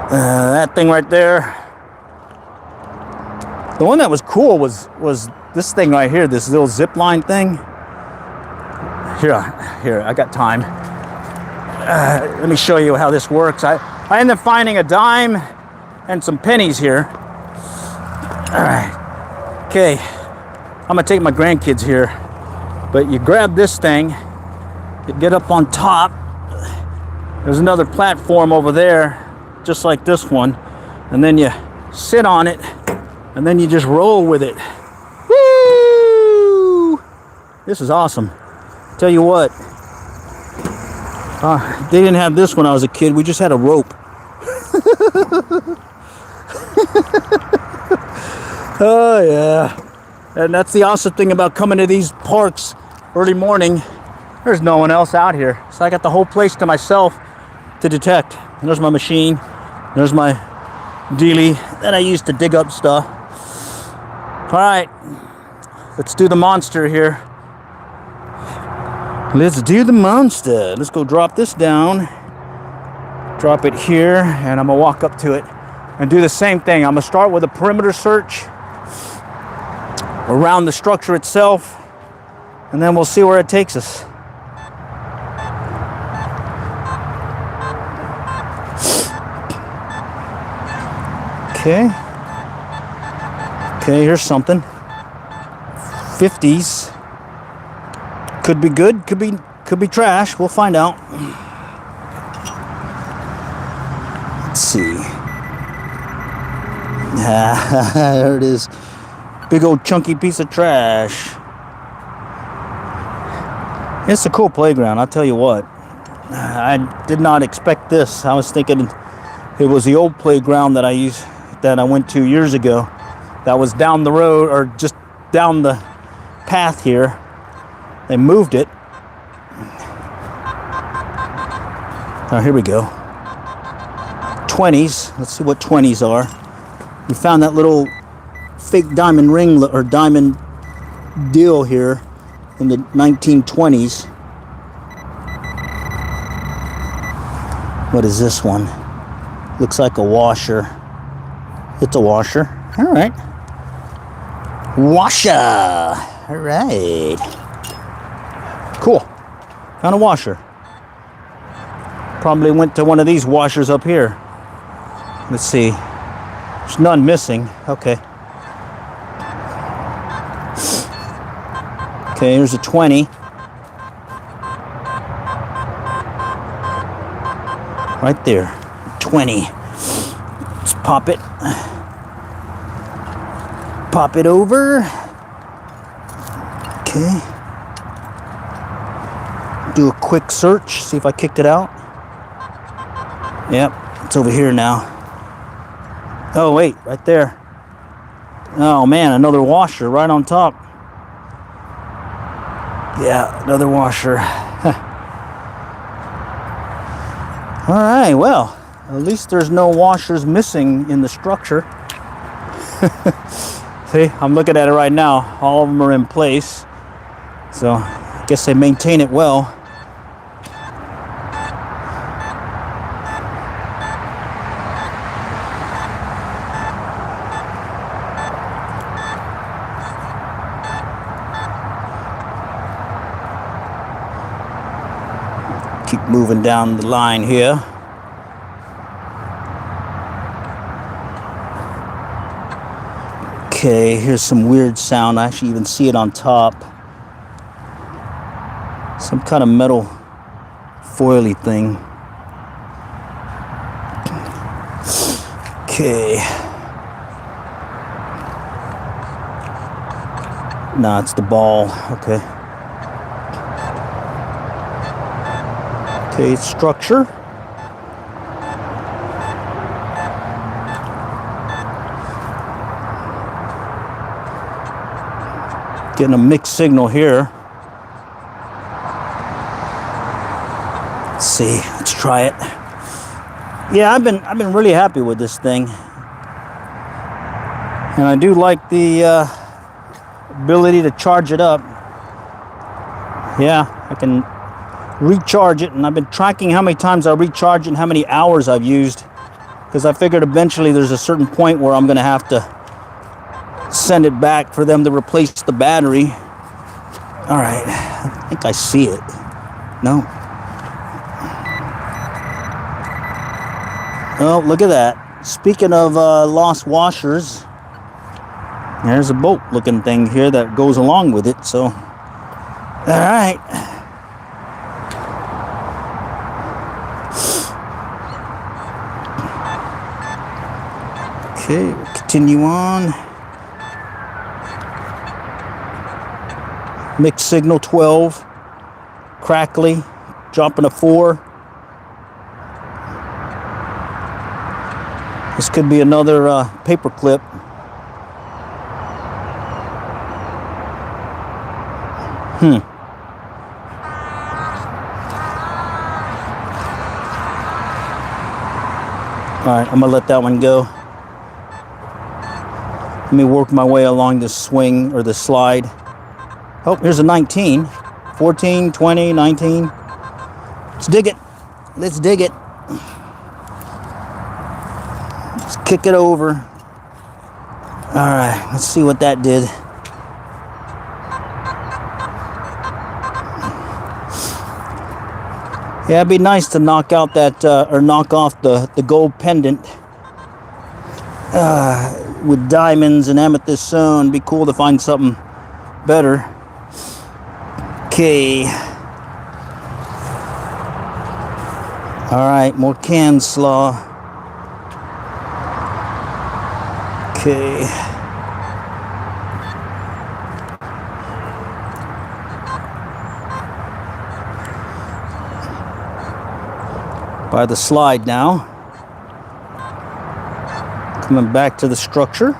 That thing right there. The one that was cool was this thing right here, this little zipline thing. Here, I got time. Let me show you how this works. I ended up finding a dime and some pennies here. All right. Okay. I'm gonna take my grandkids here. But you grab this thing, you get up on top. There's another platform over there, just like this one. And then you sit on it, and then you just roll with it. Woo! This is awesome. Tell you what, they didn't have this when I was a kid. We just had a rope. Oh yeah. And that's the awesome thing about coming to these parks early morning. There's no one else out here. So I got the whole place to myself to detect. And there's my machine. There's my dealie that I used to dig up stuff. All right, let's do the monster here. Let's do the monster. Let's go drop this down. Drop it here, and I'm gonna walk up to it and do the same thing. I'm gonna start with a perimeter search around the structure itself, and then we'll see where it takes us. Okay. Okay, here's something. 50s. Could be good, could be trash. We'll find out. Let's see. There it is. Big old chunky piece of trash. It's a cool playground, I'll tell you what. I did not expect this. I was thinking it was the old playground that I went to years ago. That was down the road, or just down the path here. They moved it. Oh, here we go. 20s. Let's see what 20s are. We found that little fake diamond ring or diamond deal here in the 1920s. What is this one? Looks like a washer. It's a washer. All right. Washer. All right. Cool. Found a washer. Probably went to one of these washers up here. Let's see. There's none missing. Okay. Okay, here's a 20. Right there. 20. Let's pop it. Pop it over. Okay. Do a quick search, see if I kicked it out. Yep, it's over here now. Oh wait, right there. Oh man, another washer right on top. Yeah, another washer. All right, well, at least there's no washers missing in the structure. See, I'm looking at it right now. All of them are in place. So I guess they maintain it well. moving down the line here. Okay, here's some weird sound. I actually even see it on top. Some kind of metal foily thing. Okay. Nah, it's the ball. Okay. Okay, structure. Getting a mixed signal here. Let's see. Let's try it. Yeah, I've been really happy with this thing, and I do like the ability to charge it up. Yeah, I can recharge it, and I've been tracking how many times I recharge it and how many hours I've used, because I figured eventually there's a certain point where I'm going to have to send it back for them to replace the battery. All right, I think I see it. No. Oh, look at that. Speaking of lost washers, there's a bolt looking thing here that goes along with it. So, all right. Okay, we'll continue on. Mixed signal 12, crackly, dropping a 4. This could be another paper clip. All right, I'm gonna let that one go. Let me work my way along this swing or the slide. Oh, here's a 19, 14, 20, 19. Let's dig it. Let's dig it. Let's kick it over. All right, let's see what that did. Yeah, it'd be nice to knock out that, or knock off the gold pendant with diamonds and amethyst stone. It'd be cool to find something better. Okay. All right, more can slaw. Okay. By the slide now. Coming back to the structure.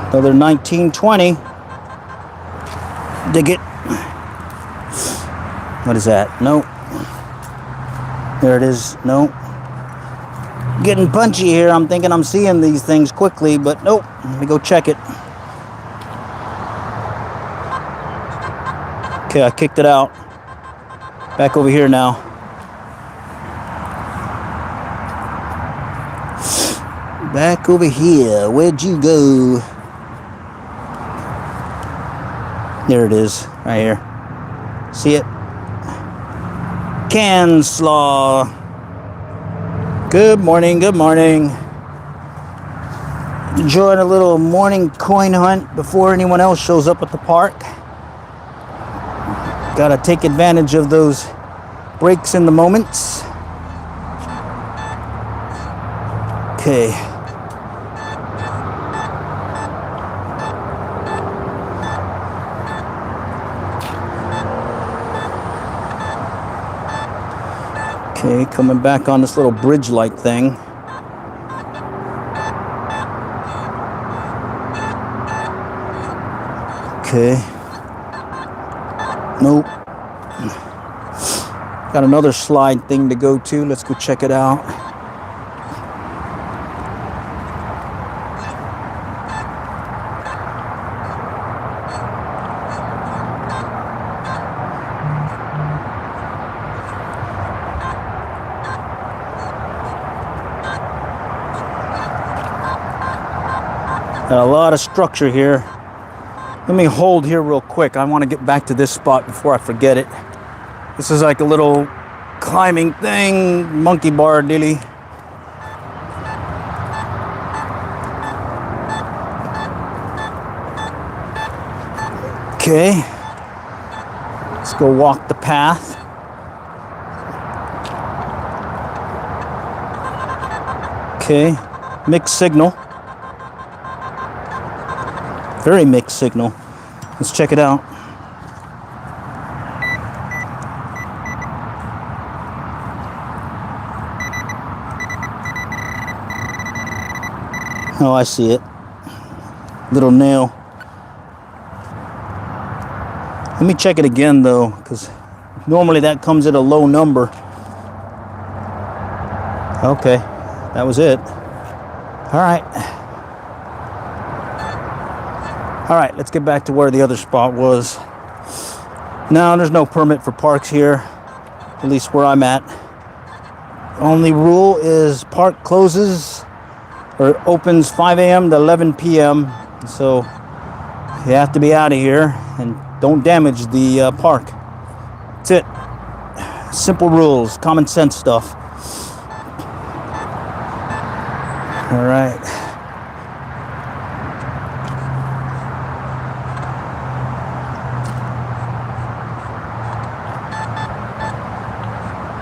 Another 1920. Dig it. What is that? Nope. There it is. Nope. Getting punchy here. I'm thinking I'm seeing these things quickly, but nope. Let me go check it. Okay, I kicked it out. Back over here now. Back over here. Where'd you go? There it is, right here. See it? Can slaw. Good morning, good morning. Enjoying a little morning coin hunt before anyone else shows up at the park. Gotta take advantage of those breaks in the moments. Okay. Okay, coming back on this little bridge-like thing. Okay. Nope. Got another slide thing to go to. Let's go check it out. Got a lot of structure here. Let me hold here real quick. I want to get back to this spot before I forget it. This is like a little climbing thing, monkey bar dilly. Okay, let's go walk the path. Okay, mixed signal. Very mixed signal. Let's check it out. Oh, I see it. Little nail. Let me check it again though, because normally that comes at a low number. Okay, that was it. All right. All right, let's get back to where the other spot was. Now, there's no permit for parks here, at least where I'm at. Only rule is park closes or opens 5 a.m. to 11 p.m. So you have to be out of here and don't damage the park. That's it. Simple rules, common sense stuff. All right.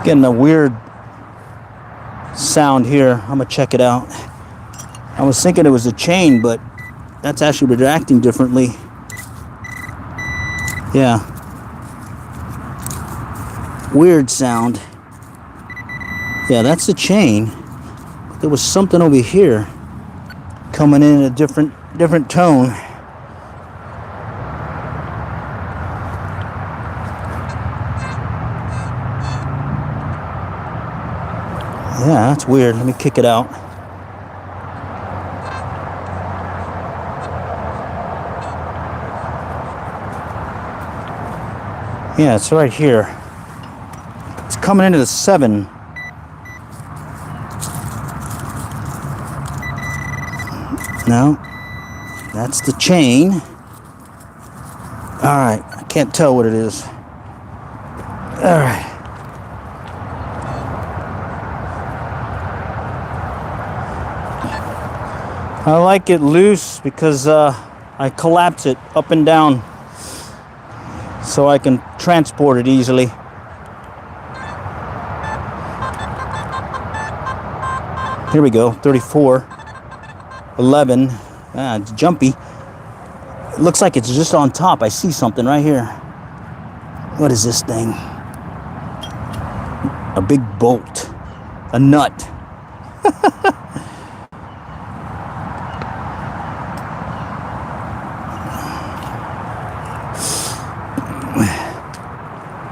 Getting a weird sound here. I'm gonna check it out. I was thinking it was a chain, but that's actually reacting differently. Yeah. Weird sound. Yeah, that's the chain. There was something over here coming in a different tone. Yeah, that's weird. Let me kick it out. Yeah, it's right here. It's coming into the 7. No, that's the chain. All right, I can't tell what it is. All right. I like it loose because I collapse it up and down so I can transport it easily. Here we go, 34, 11. Ah, it's jumpy. It looks like it's just on top. I see something right here. What is this thing? A big bolt, a nut.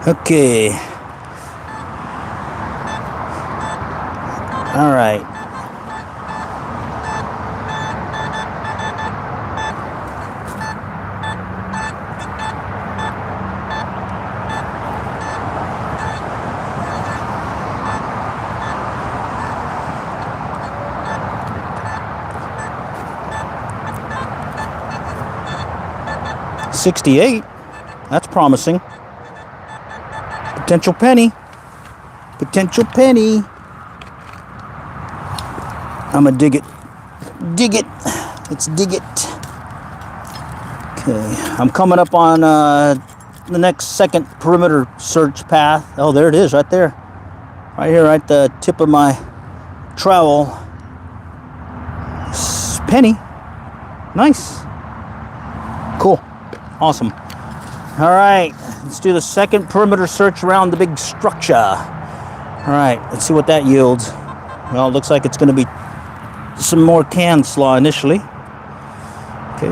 Okay. All right. $68. That's promising. Potential penny. Potential penny. I'm gonna dig it. Dig it. Let's dig it. Okay. I'm coming up on the next second perimeter search path. Oh, there it is right there. Right here, right at the tip of my trowel. Penny. Nice. Cool. Awesome. All right. Let's do the second perimeter search around the big structure. All right, let's see what that yields. Well, it looks like it's going to be some more can slaw initially. Okay.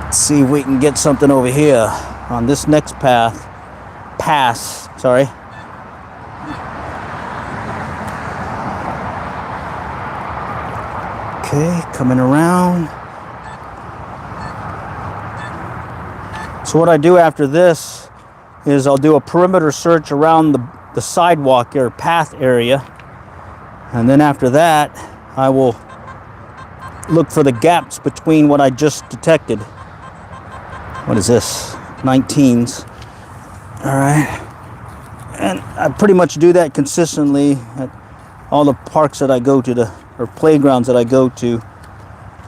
Let's see if we can get something over here on this next pass, sorry. Okay, coming around. So what I do after this is I'll do a perimeter search around the sidewalk or path area. And then after that, I will look for the gaps between what I just detected. What is this? 19s. All right. And I pretty much do that consistently at all the parks that I go to, or playgrounds that I go to.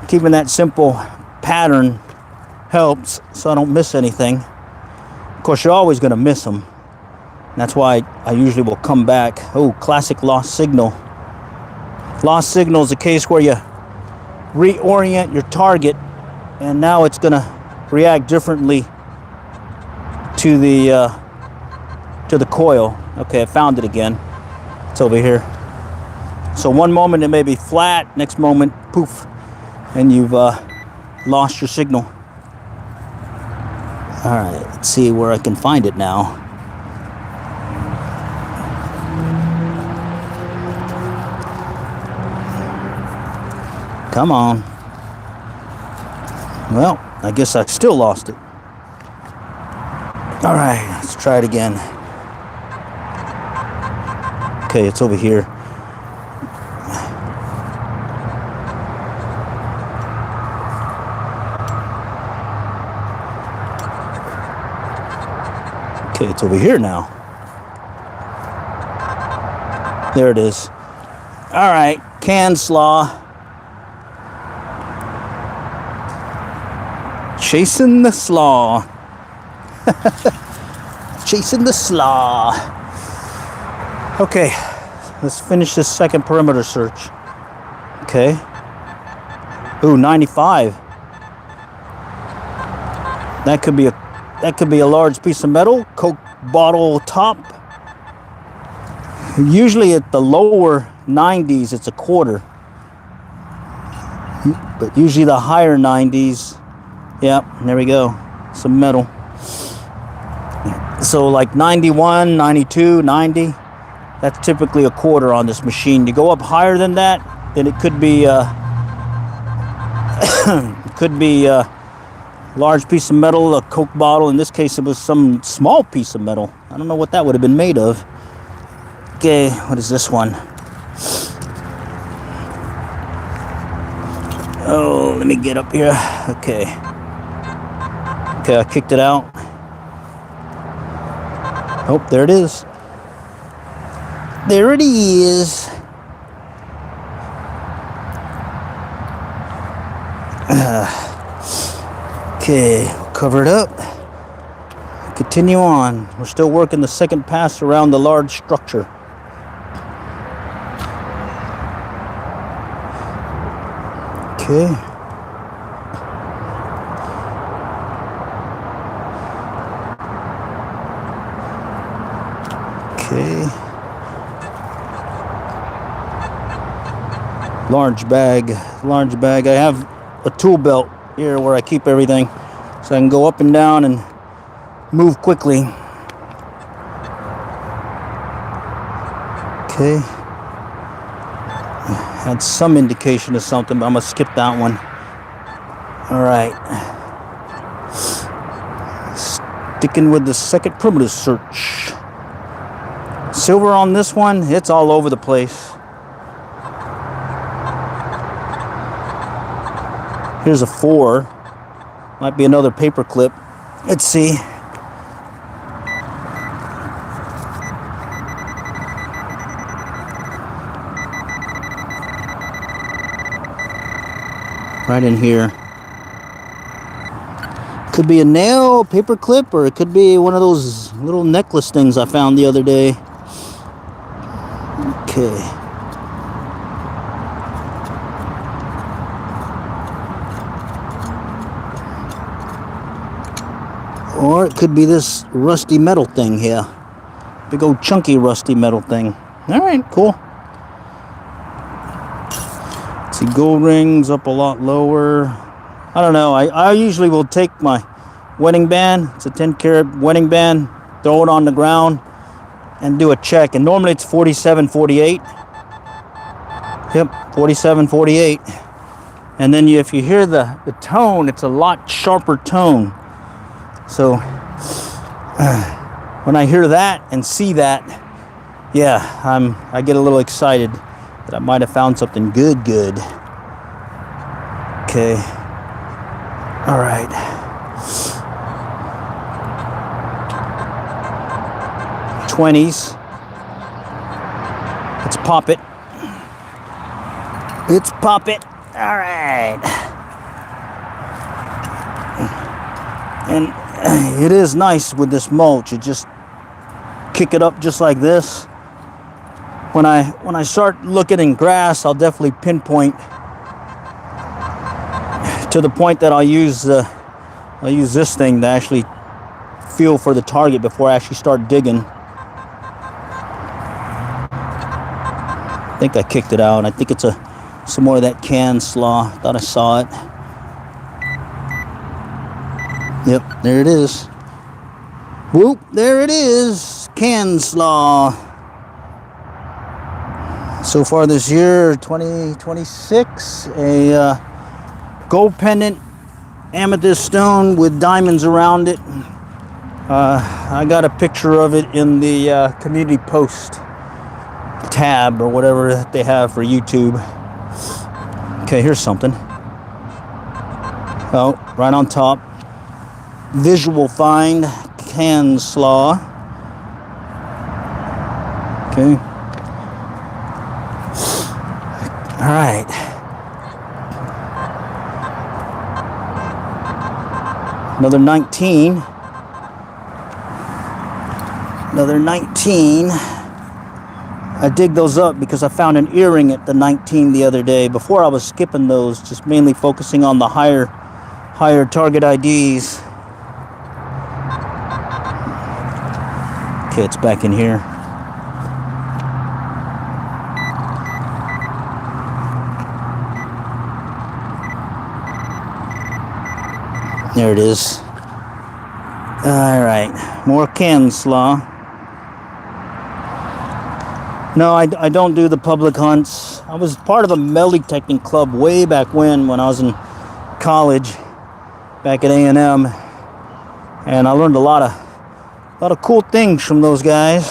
Keeping that simple pattern helps so I don't miss anything. Of course, you're always going to miss them. And that's why I usually will come back. Oh, classic lost signal. Lost signal is a case where you reorient your target and now it's going to react differently to the coil. Okay, I found it again. It's over here. So one moment it may be flat, next moment, poof, and you've lost your signal. All right, let's see where I can find it now. Come on. Well, I guess I still lost it. All right, let's try it again. Okay, it's over here. Okay, it's over here now. There it is. All right, can slaw. Chasing the slaw. Chasing the slaw. Okay, let's finish this second perimeter search. Okay. Ooh, 95. That could be a large piece of metal. Coke bottle top. Usually at the lower 90s, it's a quarter. But usually the higher 90s, yep, there we go. Some metal. So like 91, 92, 90, that's typically a quarter on this machine. You go up higher than that, then it could be a large piece of metal, a Coke bottle. In this case, it was some small piece of metal. I don't know what that would have been made of. Okay, what is this one? Oh, let me get up here. Okay. Okay, I kicked it out. Oh, there it is. There it is. Okay, we'll cover it up. Continue on. We're still working the second pass around the large structure. Okay. Okay. Large bag. I have a tool belt here where I keep everything so I can go up and down and move quickly. Okay. Had some indication of something, but I'm gonna skip that one. All right. Sticking with the second perimeter search. Silver on this one, it's all over the place. Here's a 4. Might be another paper clip. Let's see. Right in here. Could be a nail, paper clip, or it could be one of those little necklace things I found the other day. Okay. Or it could be this rusty metal thing here. Big old chunky rusty metal thing. All right, cool. See, gold rings up a lot lower. I don't know. I usually will take my wedding band. It's a 10-carat wedding band. Throw it on the ground and do a check. And normally it's 47.48. Yep, 47.48. And then if you hear the tone, it's a lot sharper tone. So when I hear that and see that, yeah, I get a little excited that I might have found something good. Okay. All right. '20s. Let's pop it. Let's pop it. All right. And it is nice with this mulch. You just kick it up just like this. When I start looking in grass, I'll definitely pinpoint to the point that I'll use this thing to actually feel for the target before I actually start digging. I think I kicked it out. I think it's some more of that can slaw. Thought I saw it. Yep, there it is. Whoop, there it is. Can slaw. So far this year, 2026, a gold pendant amethyst stone with diamonds around it. I got a picture of it in the community post tab or whatever that they have for YouTube. Okay, here's something. Oh, right on top. Visual find, can slaw. Okay. All right. Another 19. Another 19. I dig those up because I found an earring at the 19 the other day. Before I was skipping those, just mainly focusing on the higher target IDs. Okay, it's back in here. There it is. All right, more can slaw. No, I don't do the public hunts. I was part of a metal detecting club way back when I was in college, back at A&M, and I learned a lot of cool things from those guys.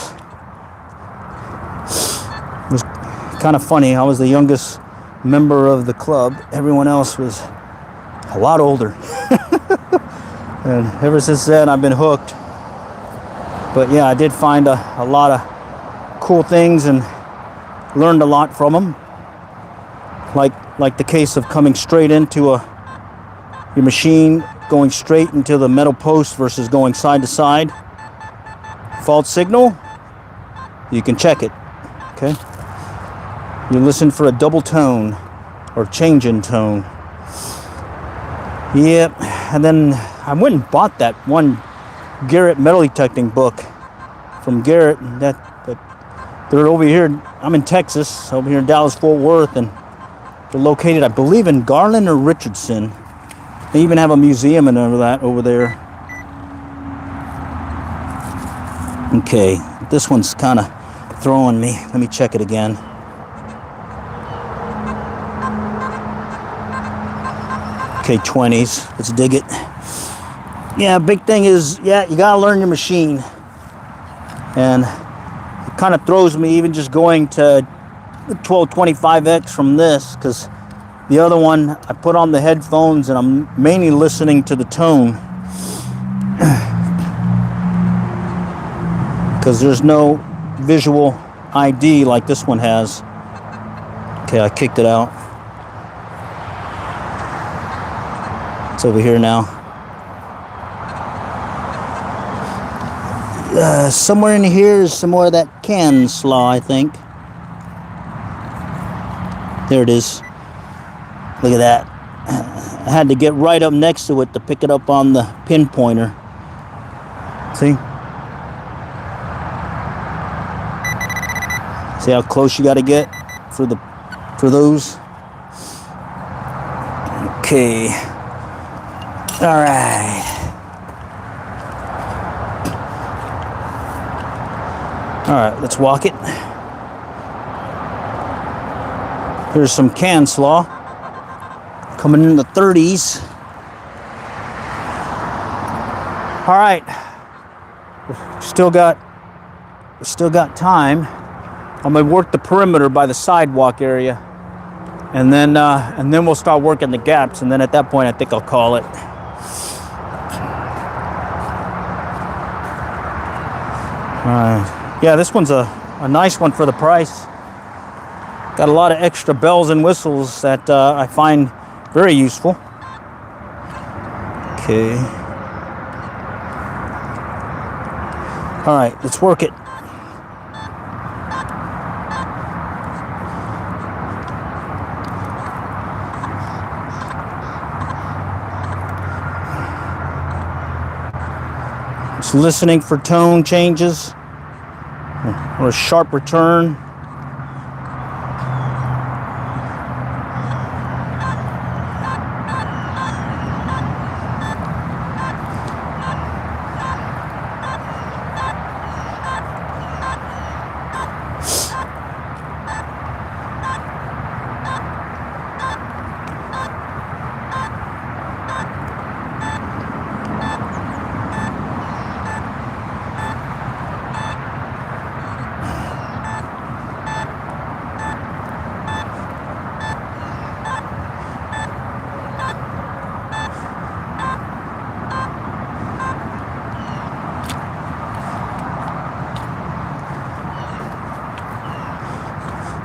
It was kind of funny. I was the youngest member of the club. Everyone else was a lot older. And ever since then, I've been hooked. But yeah, I did find a lot of cool things and learned a lot from them. Like the case of coming straight into your machine, going straight into the metal post versus going side to side. Fault signal, you can check it. Okay. You listen for a double tone or change in tone. Yep. And then I went and bought that one Garrett metal detecting book from Garrett. That they're over here. I'm in Texas, over here in Dallas-Fort Worth, and they're located, I believe, in Garland or Richardson. They even have a museum and all that over there. Okay, this one's kind of throwing me. Let me check it again. Okay, 20s. Let's dig it. Yeah, big thing is, yeah, you gotta learn your machine. And it kind of throws me even just going to 1225X from this, because the other one, I put on the headphones and I'm mainly listening to the tone. Because there's no visual ID like this one has. Okay, I kicked it out. It's over here now. Somewhere in here is some more of that can slaw, I think. There it is. Look at that. I had to get right up next to it to pick it up on the pinpointer. See? See how close you got to get for those? Okay. All right. All right, let's walk it. Here's some can slaw coming in the 30s. All right, still got time. I'm gonna work the perimeter by the sidewalk area, and then we'll start working the gaps, and then at that point I think I'll call it. Yeah, this one's a nice one for the price. Got a lot of extra bells and whistles that I find very useful. Okay. All right, let's work it. Just listening for tone changes or a sharp return.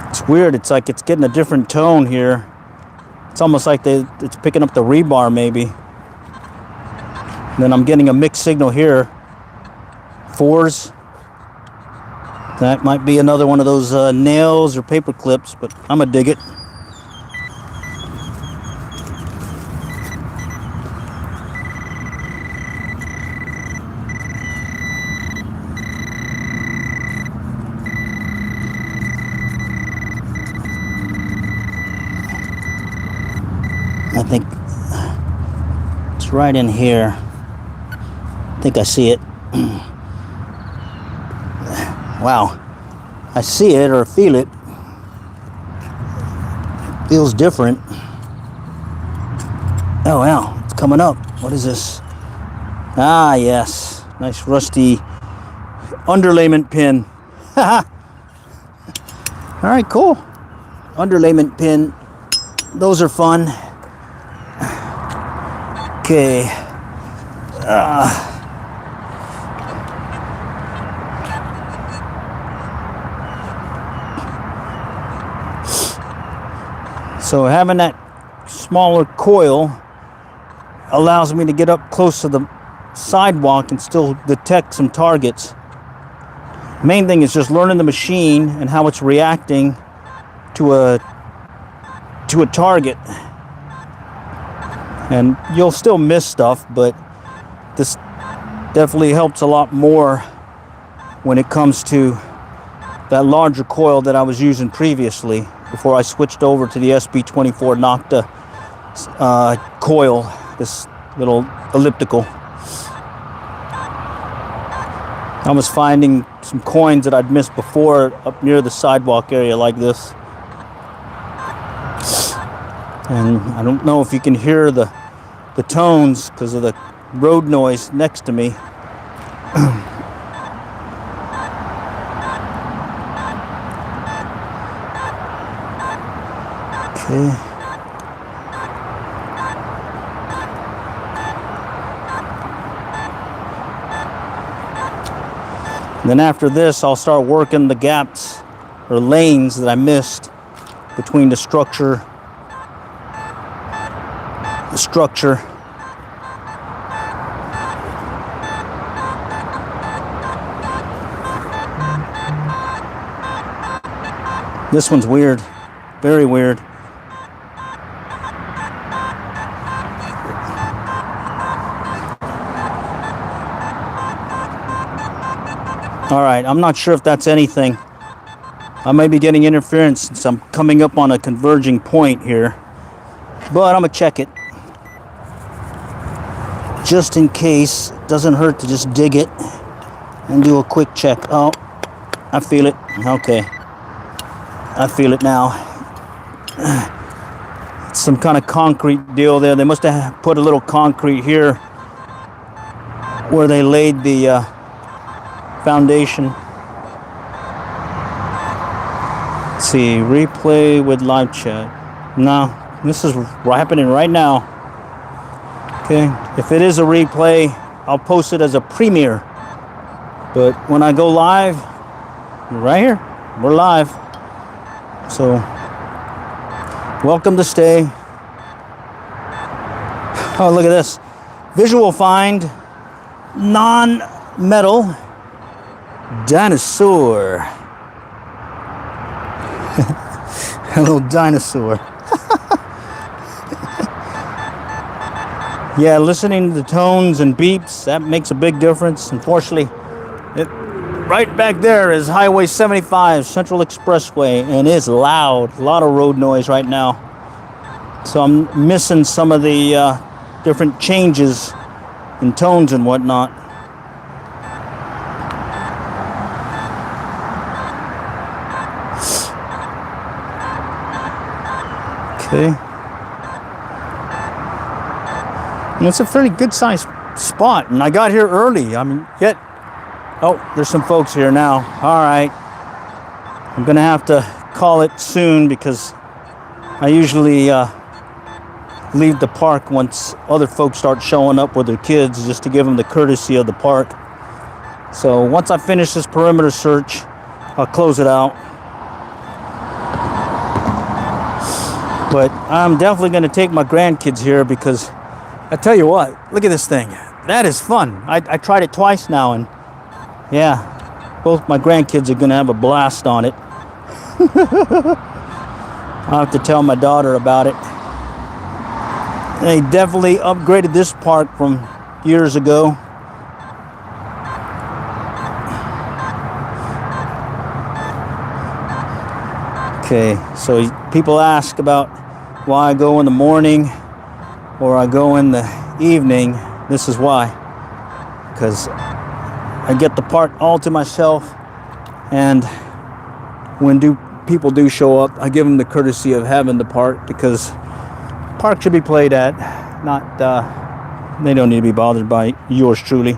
It's weird. It's like it's getting a different tone here. It's almost like it's picking up the rebar maybe. And then I'm getting a mixed signal here. 4s. That might be another one of those nails or paper clips, but I'm gonna dig it. I think it's right in here. I think I see it. Wow. I see it or feel it. It feels different. Oh, wow. It's coming up. What is this? Ah, yes. Nice rusty underlayment pin. All right, cool. Underlayment pin. Those are fun. Okay. So having that smaller coil allows me to get up close to the sidewalk and still detect some targets. Main thing is just learning the machine and how it's reacting to a target. And you'll still miss stuff, but this definitely helps a lot more when it comes to that larger coil that I was using previously before I switched over to the SB24 Nocta coil, this little elliptical. I was finding some coins that I'd missed before up near the sidewalk area like this. And I don't know if you can hear the tones because of the road noise next to me. Okay. And then after this, I'll start working the gaps or lanes that I missed between the structure. This one's weird, very weird. All right, I'm not sure if that's anything. I may be getting interference since I'm coming up on a converging point here, but I'm gonna check it. Just in case, it doesn't hurt to just dig it and do a quick check. Oh, I feel it. Okay. I feel it now. It's some kind of concrete deal there. They must have put a little concrete here where they laid the foundation. Let's see, replay with live chat. No, this is happening right now. Okay, if it is a replay, I'll post it as a premiere. But when I go live, right here, we're live. So, welcome to stay. Oh, look at this. Visual find, non-metal dinosaur. A little dinosaur. Yeah, listening to the tones and beeps, that makes a big difference. Unfortunately, right back there is Highway 75, Central Expressway, and it's loud. A lot of road noise right now. So I'm missing some of the different changes in tones and whatnot. Okay. And it's a fairly good sized spot, and I got here early. I mean, oh, there's some folks here now. All right. I'm gonna have to call it soon because I usually leave the park once other folks start showing up with their kids, just to give them the courtesy of the park. So once I finish this perimeter search, I'll close it out. But I'm definitely going to take my grandkids here because I tell you what, look at this thing. That is fun. I tried it twice now, and yeah, both my grandkids are going to have a blast on it. I'll have to tell my daughter about it. They definitely upgraded this park from years ago. Okay, so people ask about why I go in the morning or I go in the evening. This is why. Because I get the park all to myself, and when people do show up, I give them the courtesy of having the park, because park should be played at, not they don't need to be bothered by yours truly.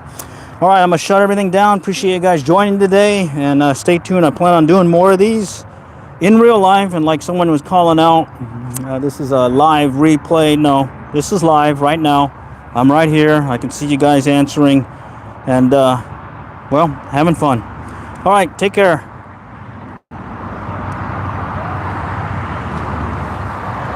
All right, I'm gonna shut everything down. Appreciate you guys joining today, and stay tuned. I plan on doing more of these in real life, and like someone was calling out, this is a live replay. No, this is live right now. I'm right here. I can see you guys answering, and well, having fun. All right, take care.